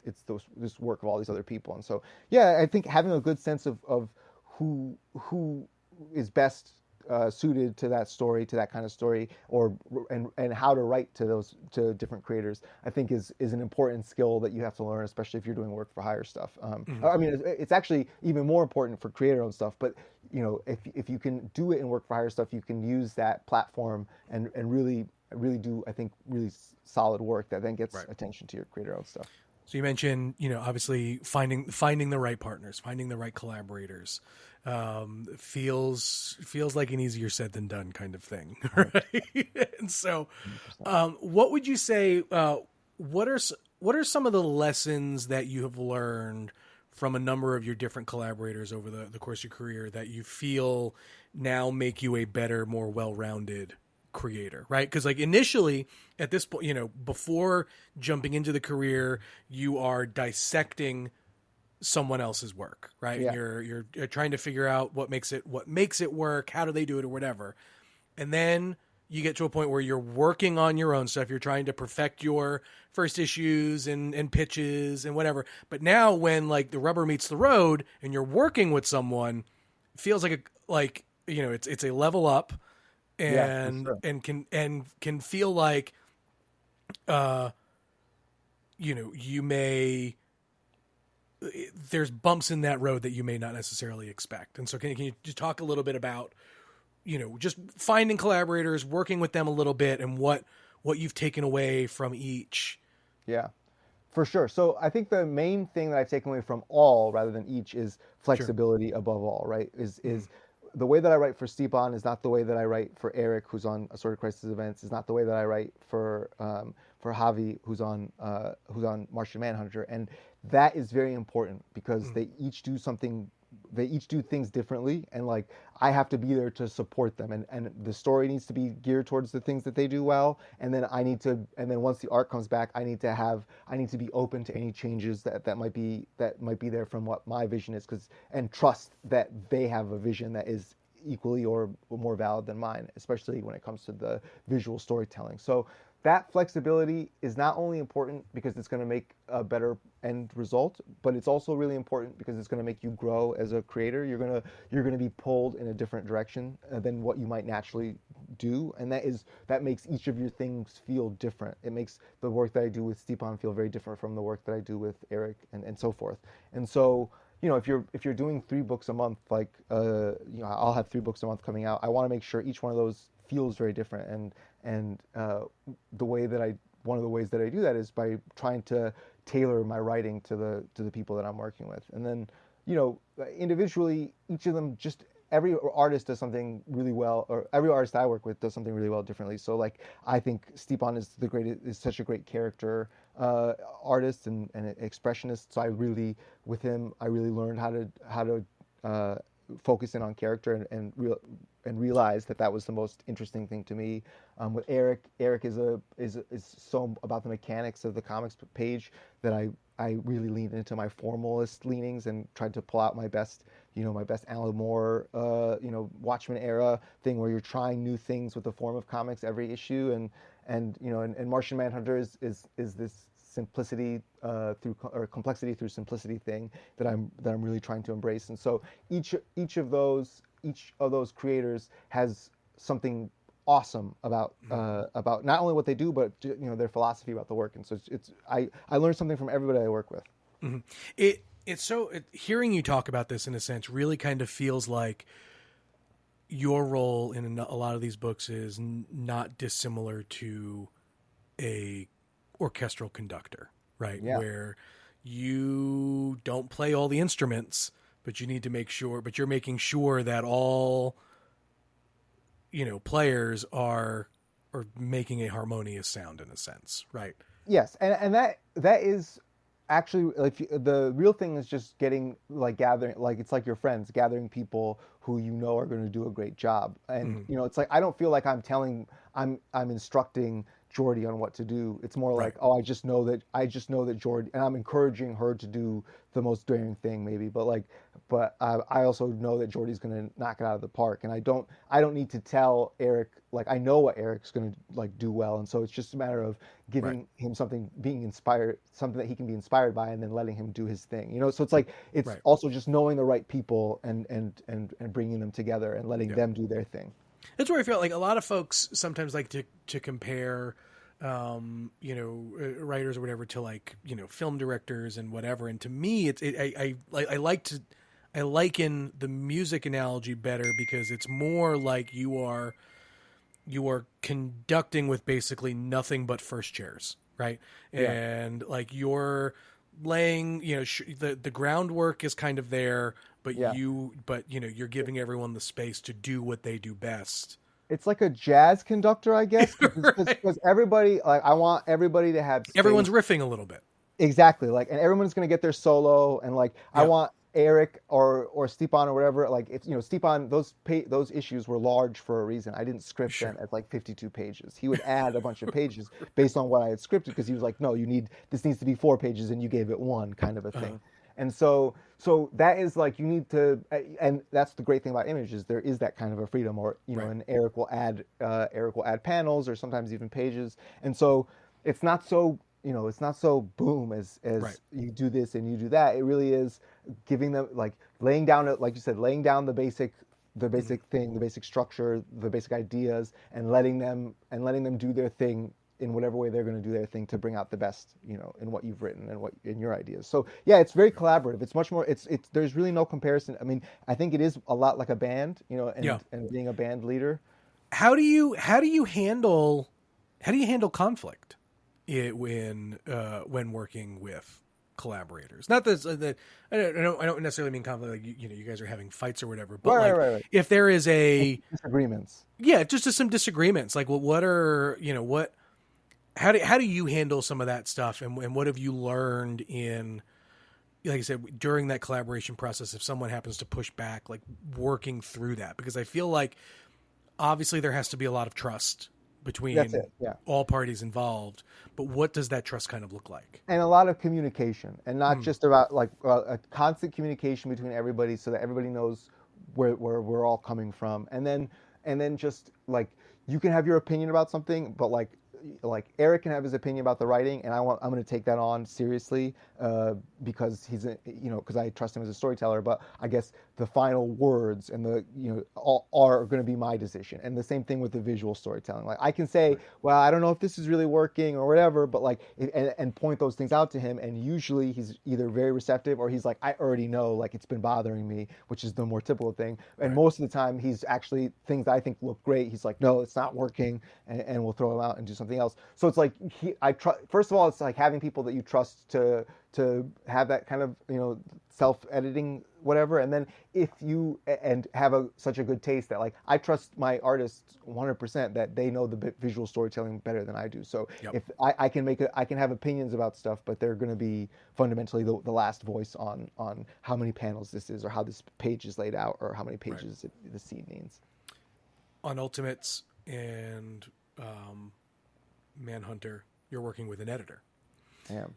this work of all these other people. And so yeah, I think having a good sense of who is best suited to that story, to that kind of story, and how to write to different creators, I think is an important skill that you have to learn, especially if you're doing work for hire stuff. Hmm. I mean, it's actually even more important for creator-owned stuff. But if you can do it in work for hire stuff, you can use that platform and really do, I think, really solid work that then gets Right. attention to your creator-owned stuff. So you mentioned, obviously finding the right partners, finding the right collaborators, feels like an easier said than done kind of thing, right? And so, 100%. what would you say? What are some of the lessons that you have learned from a number of your different collaborators over the course of your career that you feel now make you a better, more well-rounded creator, right? Because like initially at this point, you know, before jumping into the career, you are dissecting someone else's work, right? And Yeah. you're trying to figure out what makes it work, how do they do it, or whatever. And then you get to a point where you're working on your own stuff. You're trying to perfect your first issues and pitches and whatever. But now when like the rubber meets the road and you're working with someone, it feels like you know, it's a level up, Yeah, for and sure. can feel like you know, there's bumps in that road that you may not necessarily expect. And so can you just talk a little bit about, you know, just finding collaborators, working with them a little bit, and what you've taken away from each? Yeah, for sure. So I think the main thing that I've taken away from all rather than each is Sure. flexibility above all, right? Mm-hmm. Is the way that I write for Stepan is not the way that I write for Eric, who's on Assorted Crisis Events, is not the way that I write for Javi, who's on Martian Manhunter, and that is very important because they each do things differently, and like I have to be there to support them, and the story needs to be geared towards the things that they do well, and then and then once the art comes back, I need to be open to any changes that might be there from what my vision is, and trust that they have a vision that is equally or more valid than mine, especially when it comes to the visual storytelling. So that flexibility is not only important because it's going to make a better end result, but it's also really important because it's going to make you grow as a creator. You're going to be pulled in a different direction than what you might naturally do, and that makes each of your things feel different. It makes the work that I do with Stepan feel very different from the work that I do with Eric, and so forth. And so, you know, if you're doing 3 books a month, like you know, I'll have 3 books a month coming out. I want to make sure each one of those feels very different, and the way that one of the ways that I do that is by trying to tailor my writing to the people that I'm working with. And then, you know, individually, each of them, just every artist does something really well, or every artist I work with does something really well differently. So like, I think Stepan is such a great character artist and expressionist. So with him, I really learned how to focus in on character and realize that was the most interesting thing to me. With Eric is so about the mechanics of the comics page that I really leaned into my formalist leanings and tried to pull out my best Alan Moore, Watchmen era thing, where you're trying new things with the form of comics every issue, and Martian Manhunter is this simplicity or complexity through simplicity thing that I'm really trying to embrace. And so each of those creators has something awesome about not only what they do, but their philosophy about the work. And so I learned something from everybody I work with. Mm-hmm. Hearing you talk about this in a sense really kind of feels like your role in a lot of these books is not dissimilar to a orchestral conductor, right? Yeah. Where you don't play all the instruments, but you're making sure that all, players are making a harmonious sound in a sense, right? Yes, and that is actually, like, the real thing is just gathering, like, it's like your friends, gathering people who are going to do a great job. And it's like, I don't feel like I'm instructing Jordy on what to do. It's more like, Right. I just know that Jordy, and I'm encouraging her to do the most daring thing maybe, but I also know that Jordy's going to knock it out of the park, and I don't need to tell Eric, like, I know what Eric's going to like do well, and so it's just a matter of giving him something that he can be inspired by, and then letting him do his thing. So it's like, it's also just knowing the right people and bringing them together and letting them do their thing. That's where I feel like a lot of folks sometimes like to compare, writers or whatever to, like, film directors and whatever. And to me, I liken the music analogy better because it's more like you are conducting with basically nothing but first chairs, right? Yeah. And like you're laying, the groundwork is kind of there, but you're giving everyone the space to do what they do best. It's like a jazz conductor, I guess, because everybody, like, I want everybody to have space. Everyone's riffing a little bit. Exactly, like, and everyone's going to get their solo, and like, I want Eric or Stepan or whatever, like if Stepan, those issues were large for a reason. I didn't script them at like 52 pages. He would add a bunch of pages based on what I had scripted, because he was like, no, this needs to be 4 pages, and you gave it 1, kind of a thing. And so that is like, you need to, and that's the great thing about images. There is that kind of a freedom, or and Eric will add panels, or sometimes even pages, and so it's not so boom as you do this and you do that. It really is giving them, like, laying down, like you said, laying down the basic thing, the basic structure, the basic ideas, and letting them do their thing in whatever way they're going to do their thing to bring out the best, in what you've written and what in your ideas. So yeah, it's very collaborative. It's much more. It's there's really no comparison. I mean, I think it is a lot like a band, and being a band leader. How do you handle conflict when working with collaborators? Not that I don't necessarily mean conflict, like you guys are having fights or whatever, but right. If there is disagreements, just some disagreements, like, well, what are how do you handle some of that stuff, and what have you learned in, like I said, during that collaboration process, if someone happens to push back, like working through that? Because I feel like obviously there has to be a lot of trust between all parties involved, but what does that trust kind of look like? And a lot of communication, and not just about like a constant communication between everybody, so that everybody knows where we're all coming from, and then just like, you can have your opinion about something, but like Eric can have his opinion about the writing, and I'm going to take that on seriously, because he's because I trust him as a storyteller. But I guess the final words and the all are going to be my decision. And the same thing with the visual storytelling. Like, I can say, well, I don't know if this is really working or whatever, but like, and point those things out to him, and usually he's either very receptive, or he's like, I already know, like, it's been bothering me, which is the more typical thing. And most of the time, he's actually, things that I think look great, he's like, no, it's not working, and we'll throw them out and do something else. So it's like, first of all, it's like having people that you trust to have that kind of self-editing whatever, and then if you have such a good taste that, like, I trust my artists 100% that they know the visual storytelling better than I do. So if I can have opinions about stuff, but they're going to be fundamentally the last voice on how many panels this is, or how this page is laid out, or how many pages the scene needs. On Ultimates and Manhunter, you're working with an editor. I am.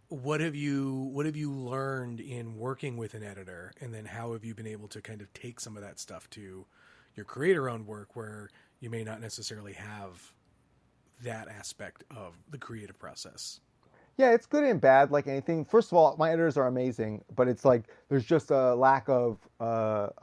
What have you learned in working with an editor, and then how have you been able to kind of take some of that stuff to your creator-owned work, where you may not necessarily have that aspect of the creative process? Yeah, it's good and bad, like anything. First of all, my editors are amazing, but it's like there's just a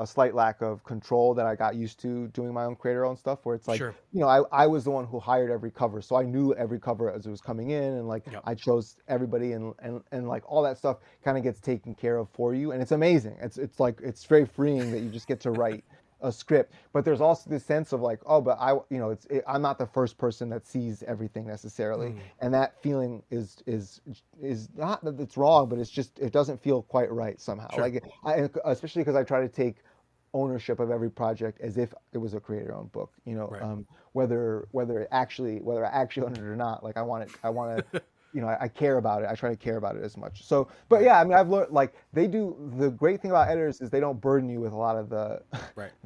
slight lack of control that I got used to doing my own creator-owned stuff, where it's like, I was the one who hired every cover, so I knew every cover as it was coming in, and like I chose everybody, and like all that stuff kind of gets taken care of for you, and it's amazing. It's like, it's very freeing that you just get to write a script, but there's also this sense of like, oh, but I'm not the first person that sees everything necessarily, and that feeling is not that it's wrong, but it's just, it doesn't feel quite right somehow. Like, especially because I try to take ownership of every project as if it was a creator-owned book, whether I actually own it or not. Like, I want to I care about it. I try to care about it as much. So, but yeah, I mean, I've learned, like, the great thing about editors is they don't burden you with a lot of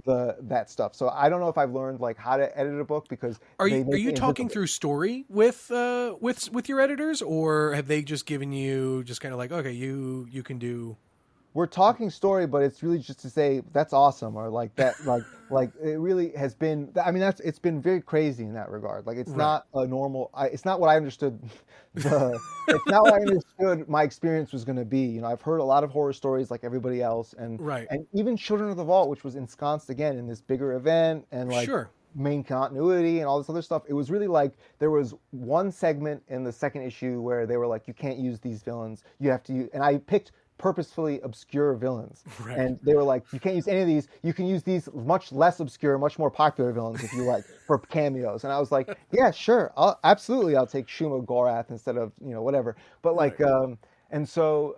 that stuff. So I don't know if I've learned like how to edit a book, because are you talking through story with your editors, or have they just given you just kind of like, okay, you can do? We're talking story, but it's really just to say that's awesome, or like that, like it really has been. I mean, it's been very crazy in that regard. Like, it's not a normal. It's not what I understood. It's not what I understood my experience was going to be. I've heard a lot of horror stories like everybody else, and even Children of the Vault, which was ensconced again in this bigger event, and like main continuity and all this other stuff. It was really like, there was one segment in the second issue where they were like, you can't use these villains. You have to use, and I picked purposefully obscure villains, and they were like, you can't use any of these, you can use these much less obscure, much more popular villains if you like, for cameos. And I was like, yeah, sure, I'll take Shuma Gorath instead of whatever. But like and so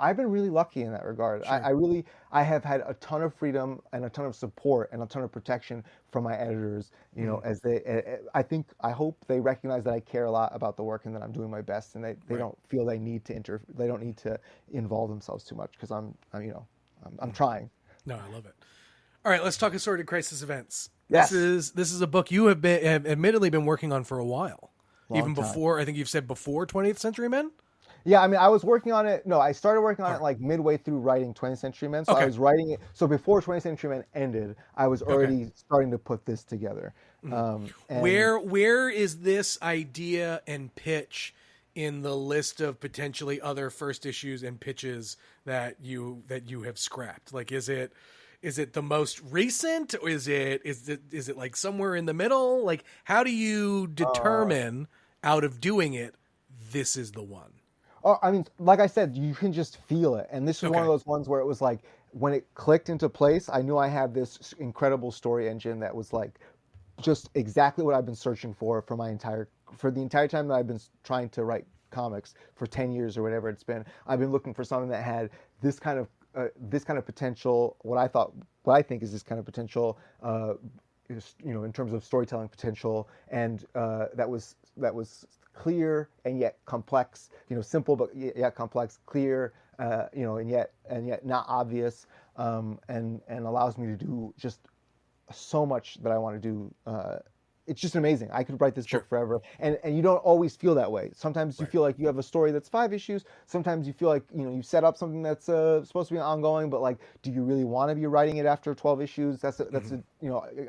I've been really lucky in that regard. Sure. I have had a ton of freedom and a ton of support and a ton of protection from my editors, Mhm. as I hope they recognize that I care a lot about the work and that I'm doing my best, and they Right. don't feel they don't need to involve themselves too much, because I'm trying. No, I love it. All right, let's talk Assorted Crisis Events. This Yes, is this is a book you have admittedly been working on for a while, long even time. before, I think you've said before 20th Century Men. Yeah, I mean, I was working on it. No, I started working on All it right. like midway through writing 20th Century Men. So I Okay. was writing it. So before 20th Century Men ended, I was Okay. already starting to put this together. Mhm. And Where is this idea and pitch in the list of potentially other first issues and pitches that you have scrapped? Like, is it the most recent, or is it like somewhere in the middle? Like, how do you uh, determine out of doing it, this is the one? I mean, like I said, you can just feel it. And this was one of Okay. those ones where it was like, when it clicked into place, I knew I had this incredible story engine that was like just exactly what I've been searching for the entire time that I've been trying to write comics for 10 years or whatever it's been. I've been looking for something that had this kind of potential, what I think is this kind of potential, in terms of storytelling potential, and that was clear and yet complex, simple but yet complex, clear, and yet not obvious, and allows me to do just so much that I want to do. It's just amazing. I could write this Sure. book forever, and you don't always feel that way. Sometimes you Right. feel like you have a story that's 5 issues. Sometimes you feel like you set up something that's supposed to be ongoing, but like, do you really want to be writing it after 12 issues? Hmm.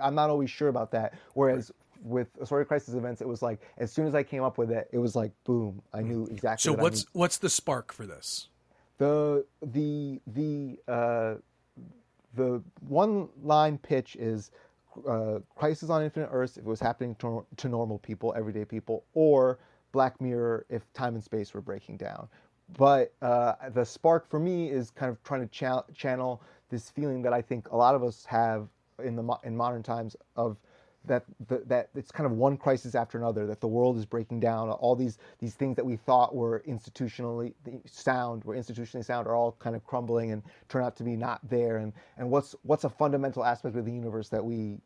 I'm not always sure about that. Right. Whereas with Assorted Crisis Events, it was like, as soon as I came up with it, it was like boom. I Mhm. knew exactly So that I what's need what's the spark for this? the one line pitch is, Crisis on Infinite Earths if it was happening to normal people, everyday people, or Black Mirror if time and space were breaking down. But the spark for me is kind of trying to channel this feeling that I think a lot of us have in modern times, of that it's kind of one crisis after another, that the world is breaking down, all these things that we thought were institutionally sound are all kind of crumbling and turn out to be not there. And what's a fundamental aspect of the universe that we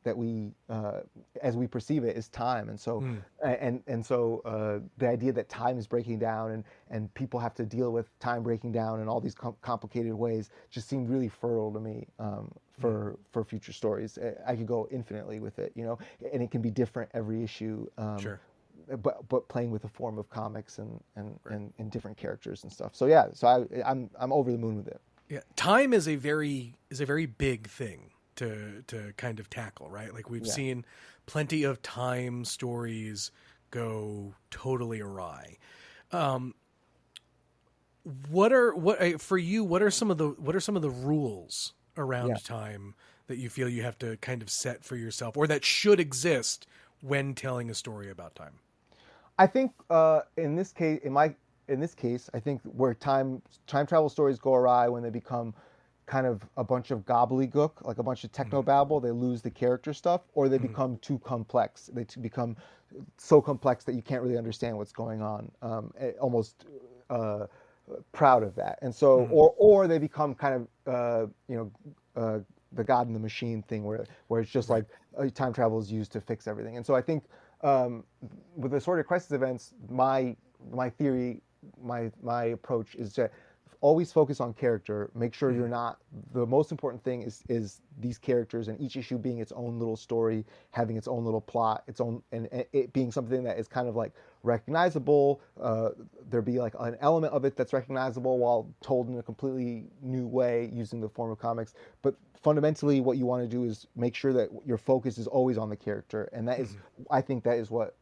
as we perceive it is time. And so Mm. the idea that time is breaking down, and people have to deal with time breaking down in all these complicated ways, just seemed really fertile to me, Mm. for future stories. I could go infinitely with it, and it can be different every issue. Sure. But playing with the form of comics, Right. and different characters and stuff. So yeah, I'm over the moon with it. Yeah. Time is a very big thing to kind of tackle, right? Like, we've Yeah, seen plenty of time stories go totally awry. Um, for you? What are some of the rules yeah. around time that you feel you have to kind of set for yourself, or that should exist when telling a story about time? I think in this case, I think where time travel stories go awry, when they become kind of a bunch of gobbledygook, like a bunch of Mm-hmm. techno babble. They lose the character stuff, or they Mm-hmm. become too complex. Become so complex that you can't really understand what's going on. Almost uh, proud of that, and so, Mm-hmm. or they become kind of the God in the machine thing, where it's just Right. like, time travel is used to fix everything. And so I think, um, with Assorted Crisis Events, my theory, my approach is to always focus on character. Make sure Mm-hmm. you're not the most important thing is these characters, and each issue being its own little story, having its own little plot, its own, and it being something that is kind of like recognizable. There be like an element of it that's recognizable while told in a completely new way using the form of comics. But fundamentally, what you want to do is make sure that your focus is always on the character, and Mm-hmm. I think that is what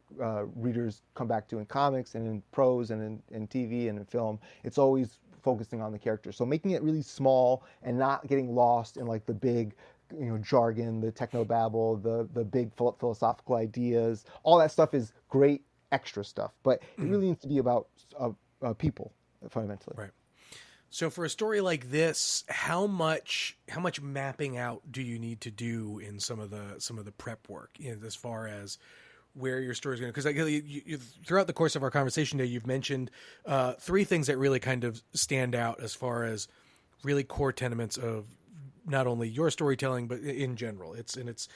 readers come back to in comics and in prose and in TV and in film. It's always focusing on the character. So making it really small and not getting lost in like the big, jargon, the techno babble, the big philosophical ideas. All that stuff is great extra stuff, but it Mm-hmm. really needs to be about people fundamentally. Right. So for a story like this, how much mapping out do you need to do in some of the prep work, as far as where your story is going to, because throughout the course of our conversation today, you've mentioned three things that really kind of stand out as far as really core tenements of not only your storytelling, but in general. It's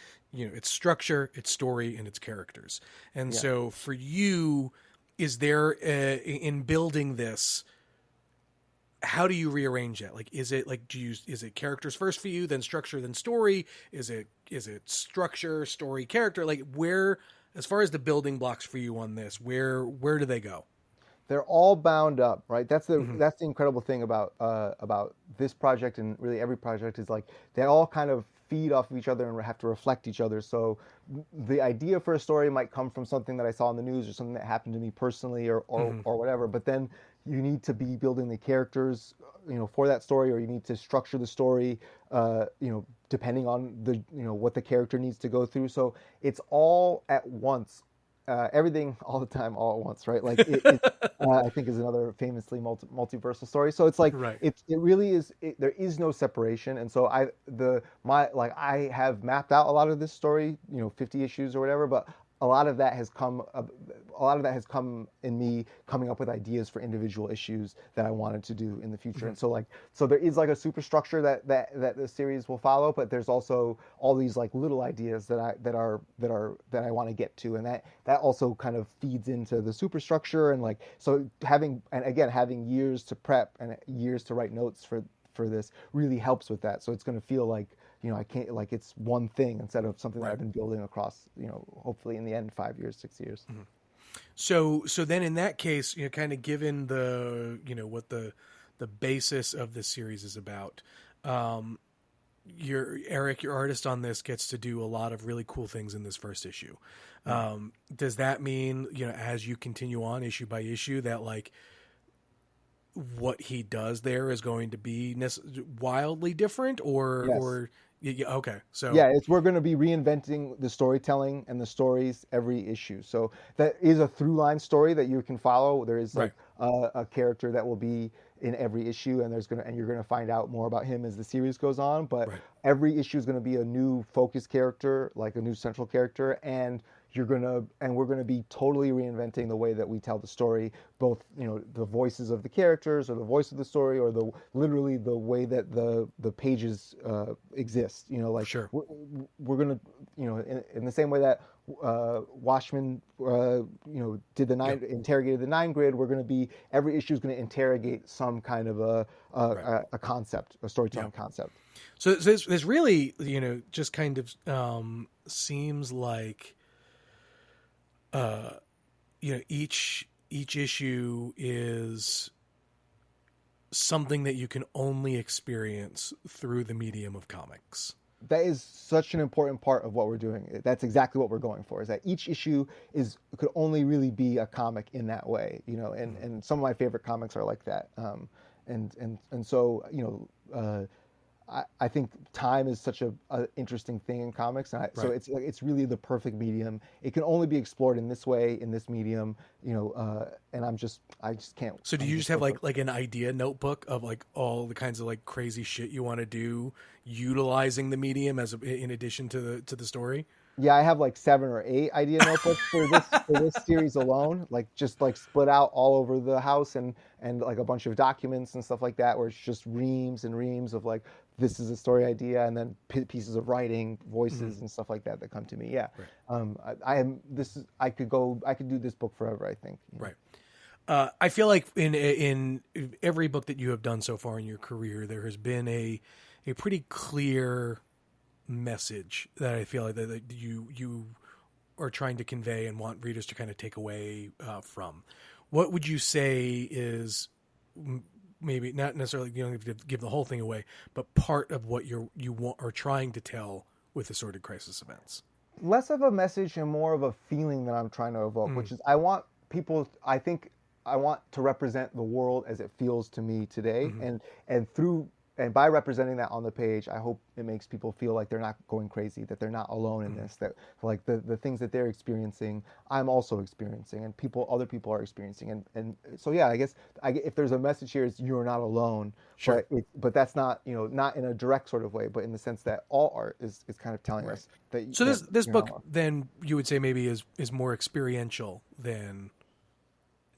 structure, its story, and its characters. And so for you, is there in building this, how do you rearrange that? Like, is it like, is it characters first for you, then structure, then story? Is it structure, story, character? Like, where, as far as the building blocks for you on this, where do they go? They're all bound up, right? That's the Mm-hmm. that's the incredible thing about this project, and really every project, is like they all kind of feed off of each other and have to reflect each other. So the idea for a story might come from something that I saw in the news or something that happened to me personally, Mm-hmm. or whatever. But then you need to be building the characters, for that story, or you need to structure the story, depending on what the character needs to go through. So it's all at once, everything all the time, all at once, right? Like I think is another famously multiversal story. So it's like Right. it really is. There is no separation, and so I have mapped out a lot of this story, 50 issues or whatever, but a lot of that has come in me coming up with ideas for individual issues that I wanted to do in the future. Mm-hmm. And so there is like a superstructure that the series will follow, but there's also all these like little ideas that I want to get to, and that also kind of feeds into the superstructure. And like, so having years to prep and years to write notes for this really helps with that. So it's going to feel like, I can't, like, it's one thing instead of something that I've been building across, hopefully in the end, 5 years, 6 years. Mm-hmm. So then in that case, kind of given the, what the basis of this series is about, Eric, your artist on this, gets to do a lot of really cool things in this first issue. Does that mean, as you continue on issue by issue, that like what he does there is going to be wildly different, or okay, so we're going to be reinventing the storytelling and the stories every issue. So that is a through line story that you can follow. There is like a character that will be in every issue, and you're going to find out more about him as the series goes on. But every issue is going to be a new focus character, like a new central character, and we're going to be totally reinventing the way that we tell the story, both the voices of the characters, or the voice of the story, or literally the way that the pages exist. Like, sure, we're going to, in the same way that Washman did interrogated the 9 grid, we're going to be, every issue is going to interrogate some kind of a concept, a storytelling concept. So there's really, just kind of seems like each issue is something that you can only experience through the medium of comics. That is such an important part of what we're doing. That's exactly what we're going for, is that each issue could only really be a comic in that way, and some of my favorite comics are like that. And so, I think time is such a interesting thing in comics, and so it's really the perfect medium. It can only be explored in this way, in this medium, and I just can't. So do you just have like an idea notebook of like all the kinds of like crazy shit you want to do utilizing the medium in addition to the story? Yeah, I have like 7 or 8 idea notebooks for this series alone, like just like split out all over the house, and like a bunch of documents and stuff like that, where it's just reams and reams of like, this is a story idea, and then pieces of writing, voices and stuff like that come to me. Yeah. I could do this book forever, I think. Right. I feel like in every book that you have done so far in your career, there has been a pretty clear message that I feel like that you are trying to convey and want readers to kind of take away from. What would you say is, maybe not necessarily, you don't have to give the whole thing away, but part of what you are trying to tell with Assorted Crisis Events? Less of a message and more of a feeling that I'm trying to evoke, which is I want to represent the world as it feels to me today, and through and by representing that on the page, I hope it makes people feel like they're not going crazy, that they're not alone in this, that like the things that they're experiencing, I'm also experiencing, and other people are experiencing, and so yeah, I guess if there's a message here, is you're not alone, Sure. but that's not, not in a direct sort of way, but in the sense that all art is kind of telling Right. us that So this you're not book alone. then you would say maybe is more experiential than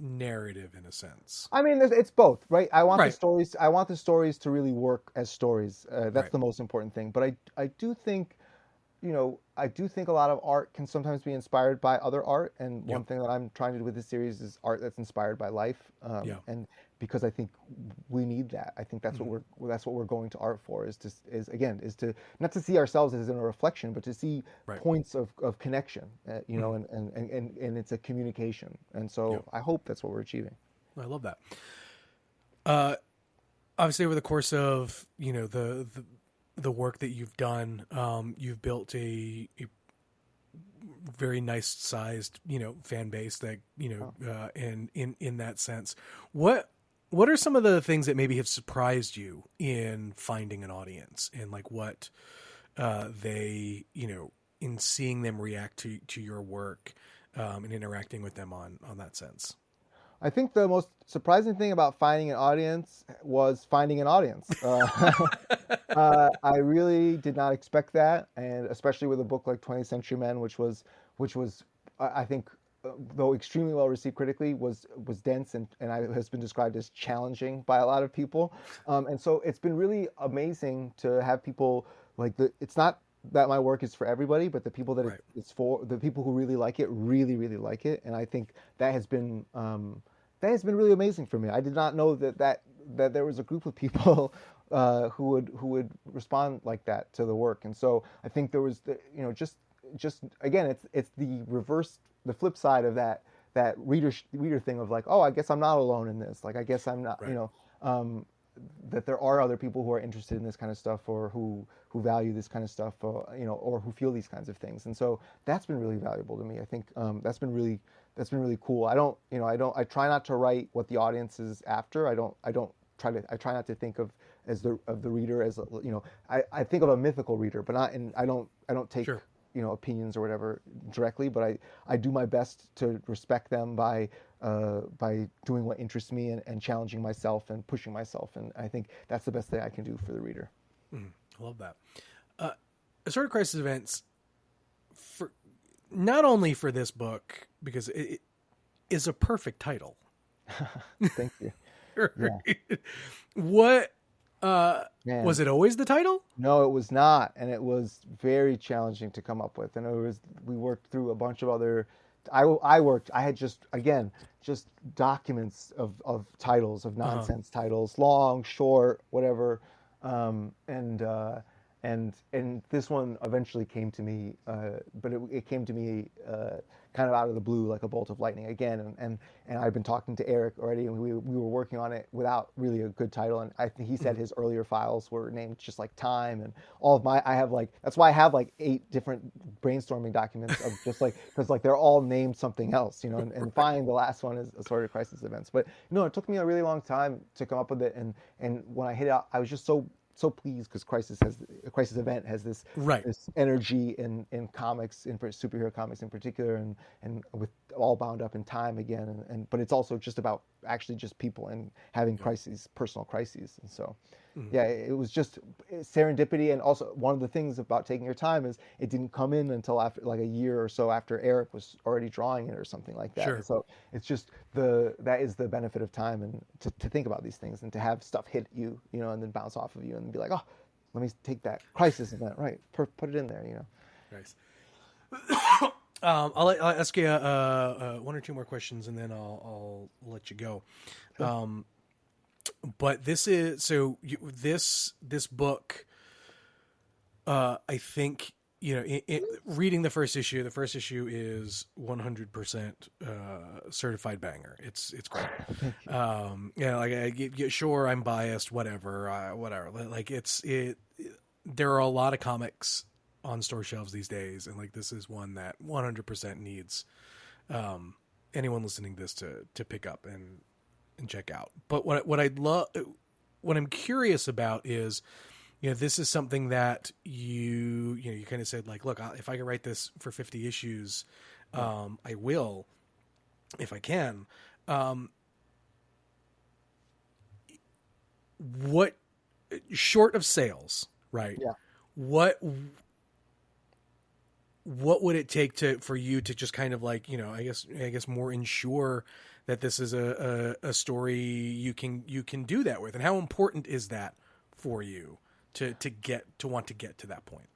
narrative in a sense. I mean, it's both, right? I want the Right. stories. I want the stories to really work as stories. That's Right. the most important thing. But I do think, I do think a lot of art can sometimes be inspired by other art. And Yep. one thing that I'm trying to do with this series is art that's inspired by life. Yeah. And because I think we need that. I think that's Mhm. what we're going to art for, is to not to see ourselves as in a reflection, but to see Right. points of connection. Mhm. And it's a communication. And so Yep. I hope that's what we're achieving. I love that. Uh, Obviously, over the course of the work that you've done, you've built a very nice sized fan base that and in that sense, what are some of the things that maybe have surprised you in finding an audience and like what they in seeing them react to your work and interacting with them on that sense. I think the most surprising thing about finding an audience was finding an audience. I really did not expect that, and especially with a book like 20th Century Men, which was, I think, though extremely well received critically, was dense and has been described as challenging by a lot of people. And so it's been really amazing to have people like It's not that my work is for everybody, but the people that Right. it's for, the people who really like it, really, really like it, and I think that has been. That has been really amazing for me. I did not know that there was a group of people who would respond like that to the work, and so I think there was just again, it's the flip side of that reader thing of like, oh, I guess I'm not alone in this. Like, I guess I'm not, Right. that there are other people who are interested in this kind of stuff, or who value this kind of stuff, or who feel these kinds of things. And so that's been really valuable to me. I think that's been really cool. I try not to write what the audience is after. I try not to think of the reader as, I think of a mythical reader, but not in, I don't take, Sure. opinions or whatever directly, but I do my best to respect them by doing what interests me, and challenging myself and pushing myself. And I think that's the best thing I can do for the reader. I love that. Assorted Crisis Events, for not only for this book because it is a perfect title. Thank you. Yeah. Right? What Man. was it always the title? No, it was not, and it was very challenging to come up with. And we worked through a bunch of other. I had just documents of titles, of Uh-huh. nonsense titles, long, short, whatever, and this one eventually came to me, but it came to me kind of out of the blue, like a bolt of lightning again. And I've been talking to Eric already, and we were working on it without really a good title. And I think he said his earlier files were named just like Time, and all of my I have like that's why I have like 8 different brainstorming documents of just like, because like they're all named something else, and finally the last one is Assorted Crisis Events. But it took me a really long time to come up with it, and when I hit it out, I was just so pleased, because Crisis Event has this Right. this energy in comics, in superhero comics in particular, and with all bound up in time again, but it's also just about actually just people and having Yep. crises, personal crises. And so Mhm. yeah, it was just serendipity. And also, one of the things about taking your time is it didn't come in until after, like, a year or so after Eric was already drawing it or something like that. And Sure. so it's just that is the benefit of time, and to think about these things and to have stuff hit you, and then bounce off of you and be like, oh, let me take that crisis event, right? Put it in there. Nice. I'll ask you one or two more questions, and then I'll let you go. Sure. But this is this book. I think reading the first issue. The first issue is 100% certified banger. It's great. Sure, I'm biased. Whatever. Like there are a lot of comics on store shelves these days, and like this is one that 100% needs anyone listening to this to pick up and check out. But what I'd love, what I'm curious about is, this is something that you kind of said, like, look, if I can write this for 50 issues, I will, if I can. What, short of sales, right? Yeah. What would it take for you to just kind of like, I guess more ensure that this is a story you can do that with, and how important is that for you to want to get to that point?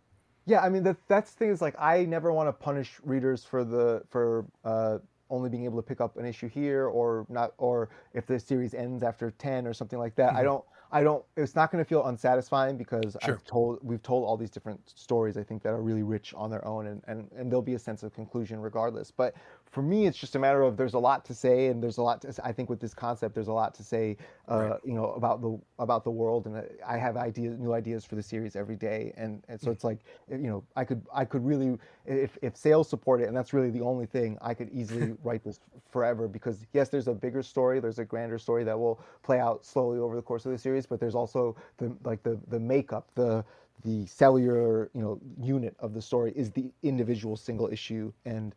Yeah, I mean that's the thing is like I never want to punish readers for only being able to pick up an issue here or not, or if the series ends after 10 or something like that. Mm-hmm. I don't it's not going to feel unsatisfying because Sure. we've told all these different stories I think that are really rich on their own, and there'll be a sense of conclusion regardless. But for me it's just a matter of there's a lot to say, and there's a lot to, I think with this concept there's a lot to say Right. about the world, and I have new ideas for the series every day, and so it's like I could really, if sales support it, and that's really the only thing, I could easily write this forever, because yes, there's a bigger story, there's a grander story that will play out slowly over the course of the series, but there's also the makeup, the cellular unit of the story is the individual single issue, and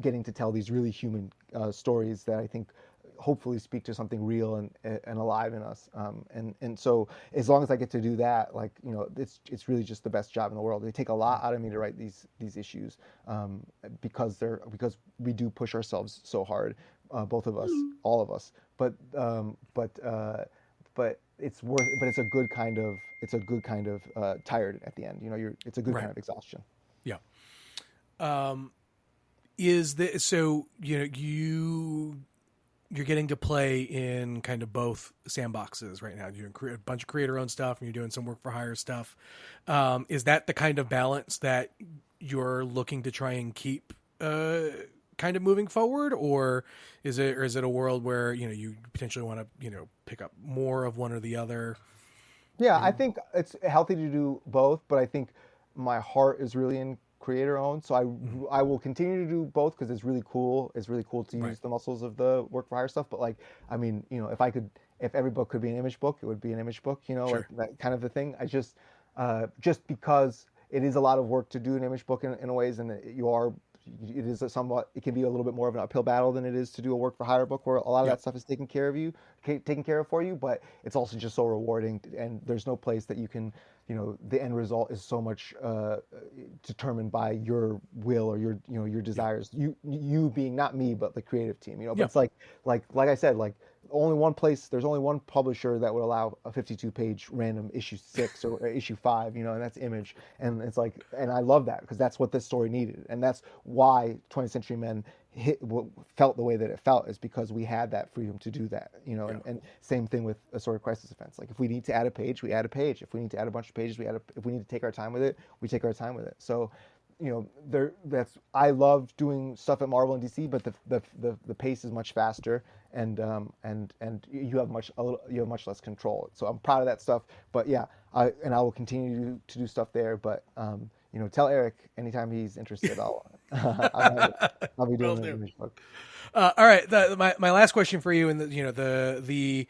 getting to tell these really human stories that I think hopefully speak to something real and alive in us, and so as long as I get to do that, like it's really just the best job in the world. They take a lot out of me to write these issues, because we do push ourselves so hard, both of us, all of us, but it's worth, but it's a good kind of tired at the end. It's a good Right. kind of exhaustion. Yeah. Is the so you're getting to play in kind of both sandboxes right now. You're doing a bunch of creator-owned stuff, and you're doing some work-for-hire stuff. Is that the kind of balance that you're looking to try and keep kind of moving forward, or is it a world where you potentially want to pick up more of one or the other? Yeah, I think it's healthy to do both, but I think my heart is really in creator owned, so I will continue to do both because it's really cool. It's really cool to use Right. the muscles of the work for hire stuff. But like, I mean, if every book could be an image book, it would be an image book. Sure. Like that kind of a thing. I just because it is a lot of work to do an image book in a ways, and it can be a little bit more of an uphill battle than it is to do a work for hire book where a lot of Yep. that stuff is taken care of for you, but it's also just so rewarding, and there's no place that you can, the end result is so much determined by your will or your desires, you being not me but the creative team, but Yeah. it's like I said, like there's only one publisher that would allow a 52-page random issue 6 or issue 5, and that's Image, and it's like, and I love that because that's what this story needed, and that's why 20th Century Men felt the way that it felt, is because we had that freedom to do that, Yeah. and same thing with Assorted Crisis Events. Like if we need to add a page, we add a page. If we need to add a bunch of pages, if we need to take our time with it, we take our time with it. So I love doing stuff at Marvel and DC, but the pace is much faster, and you have much less control. So I'm proud of that stuff. But yeah, I will continue to do stuff there. But tell Eric anytime he's interested, I'll be Will doing an do. image book. All right. My last question for you, and the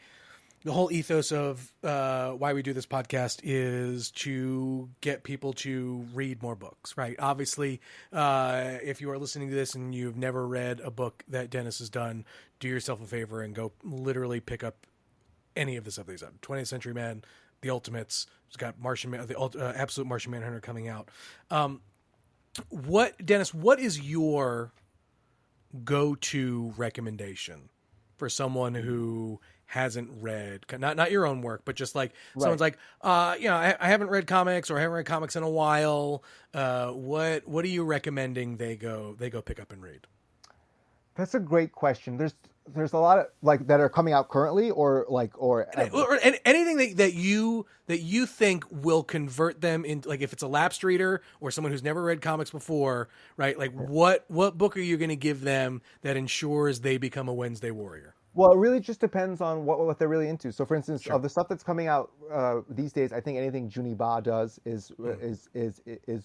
whole ethos of why we do this podcast is to get people to read more books, right? Obviously, if you are listening to this and you've never read a book that Dennis has done, do yourself a favor and go literally pick up any of the stuff that he's done. 20th Century Man, The Ultimates. He's got the Absolute Martian Manhunter coming out. Dennis, what is your go-to recommendation for someone who hasn't read, not your own work, but just like someone's like, I haven't read comics, or I haven't read comics in a while. What are you recommending they go pick up and read? That's a great question. There's a lot of like that are coming out currently, or anything that you think will convert them into, like if it's a lapsed reader or someone who's never read comics before, right? Like what book are you going to give them that ensures they become a Wednesday warrior? Well, it really just depends on what they're really into. So, for instance, Sure. of the stuff that's coming out these days, I think anything Juni Ba does is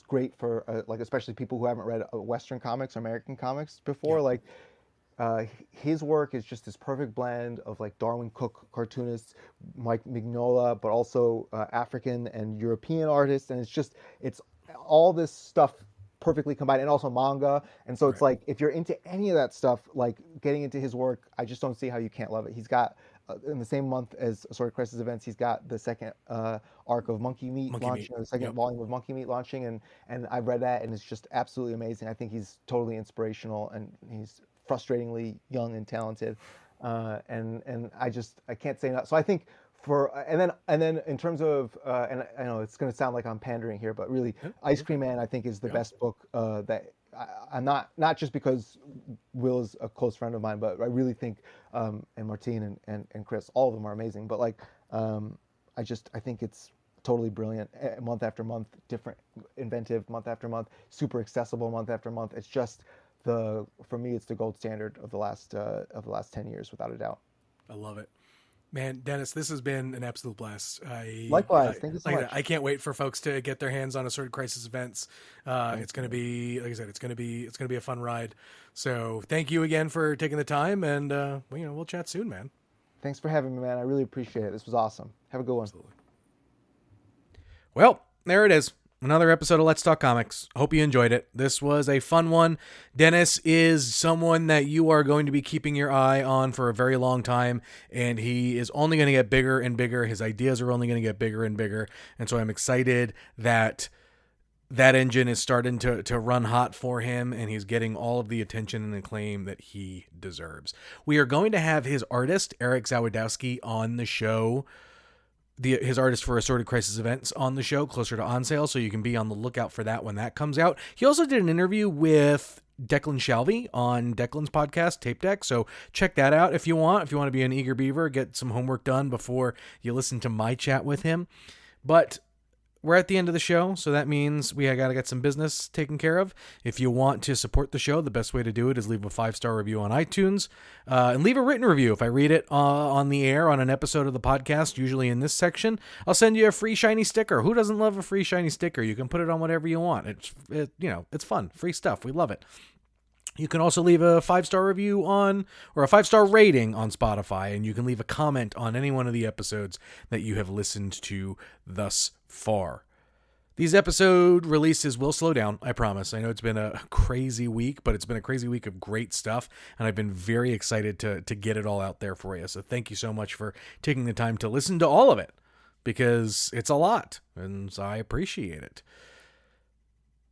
great for like especially people who haven't read Western comics or American comics before. Yeah. Like his work is just this perfect blend of like Darwin Cook cartoonists, Mike Mignola, but also African and European artists, and it's all this stuff perfectly combined, and also manga. And so it's Right. like if you're into any of that stuff, like getting into his work, I just don't see how you can't love it. He's got in the same month as Assorted Crisis Events, he's got the second arc of Monkey Meat Monkey Meat. launching, or the second Yep. volume of Monkey Meat launching, and I've read that, and it's just absolutely amazing. I think he's totally inspirational, and he's frustratingly young and talented, and I can't say enough. So I think and then in terms of and I know it's going to sound like I'm pandering here, but really, Yep. Ice Cream Man I think is the Yeah. best book I'm not just because Will is a close friend of mine, but I really think and Martine and Chris, all of them are amazing. But like I think it's totally brilliant, month after month, different, inventive month after month, super accessible month after month. It's just for me it's the gold standard of the last 10 years without a doubt. I love it. Man, Dennis, this has been an absolute blast. Likewise, thank you so much. I can't wait for folks to get their hands on Assorted Crisis Events. It's going to be, like I said, it's going to be a fun ride. So thank you again for taking the time, and we'll chat soon, man. Thanks for having me, man. I really appreciate it. This was awesome. Have a good one. Absolutely. Well, there it is. Another episode of Let's Talk Comics. Hope you enjoyed it. This was a fun one. Dennis is someone that you are going to be keeping your eye on for a very long time, and he is only going to get bigger and bigger. His ideas are only going to get bigger and bigger, and so I'm excited that engine is starting to run hot for him, and he's getting all of the attention and acclaim that he deserves. We are going to have his artist, Eric Zawodowski, on the show. His artist for Assorted Crisis Events on the show closer to on sale, so you can be on the lookout for that when that comes out. He also did an interview with Declan Shalvey on Declan's podcast, Tape Deck, so check that out if you want. If you want to be an eager beaver, get some homework done before you listen to my chat with him. But we're at the end of the show, so that means we got to get some business taken care of. If you want to support the show, the best way to do it is leave a 5-star review on iTunes and leave a written review. If I read it on the air on an episode of the podcast, usually in this section, I'll send you a free shiny sticker. Who doesn't love a free shiny sticker? You can put it on whatever you want. It's fun. Free stuff. We love it. You can also leave a 5-star review or a 5-star rating on Spotify, and you can leave a comment on any one of the episodes that you have listened to thus far. These episode releases will slow down, I promise. I know it's been a crazy week, but it's been a crazy week of great stuff, and I've been very excited to get it all out there for you. So thank you so much for taking the time to listen to all of it, because it's a lot, and I appreciate it.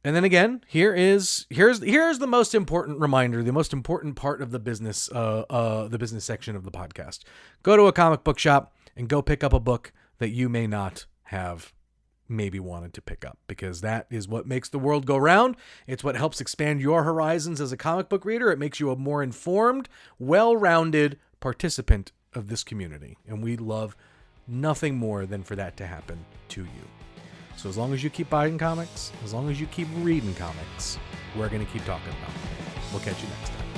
And then again, here's the most important reminder, the most important part of the business section of the podcast. Go to a comic book shop and go pick up a book that you may not have maybe wanted to pick up, because that is what makes the world go round. It's what helps expand your horizons as a comic book reader. It makes you a more informed, well-rounded participant of this community. And we love nothing more than for that to happen to you. So as long as you keep buying comics, as long as you keep reading comics, we're going to keep talking about them. We'll catch you next time.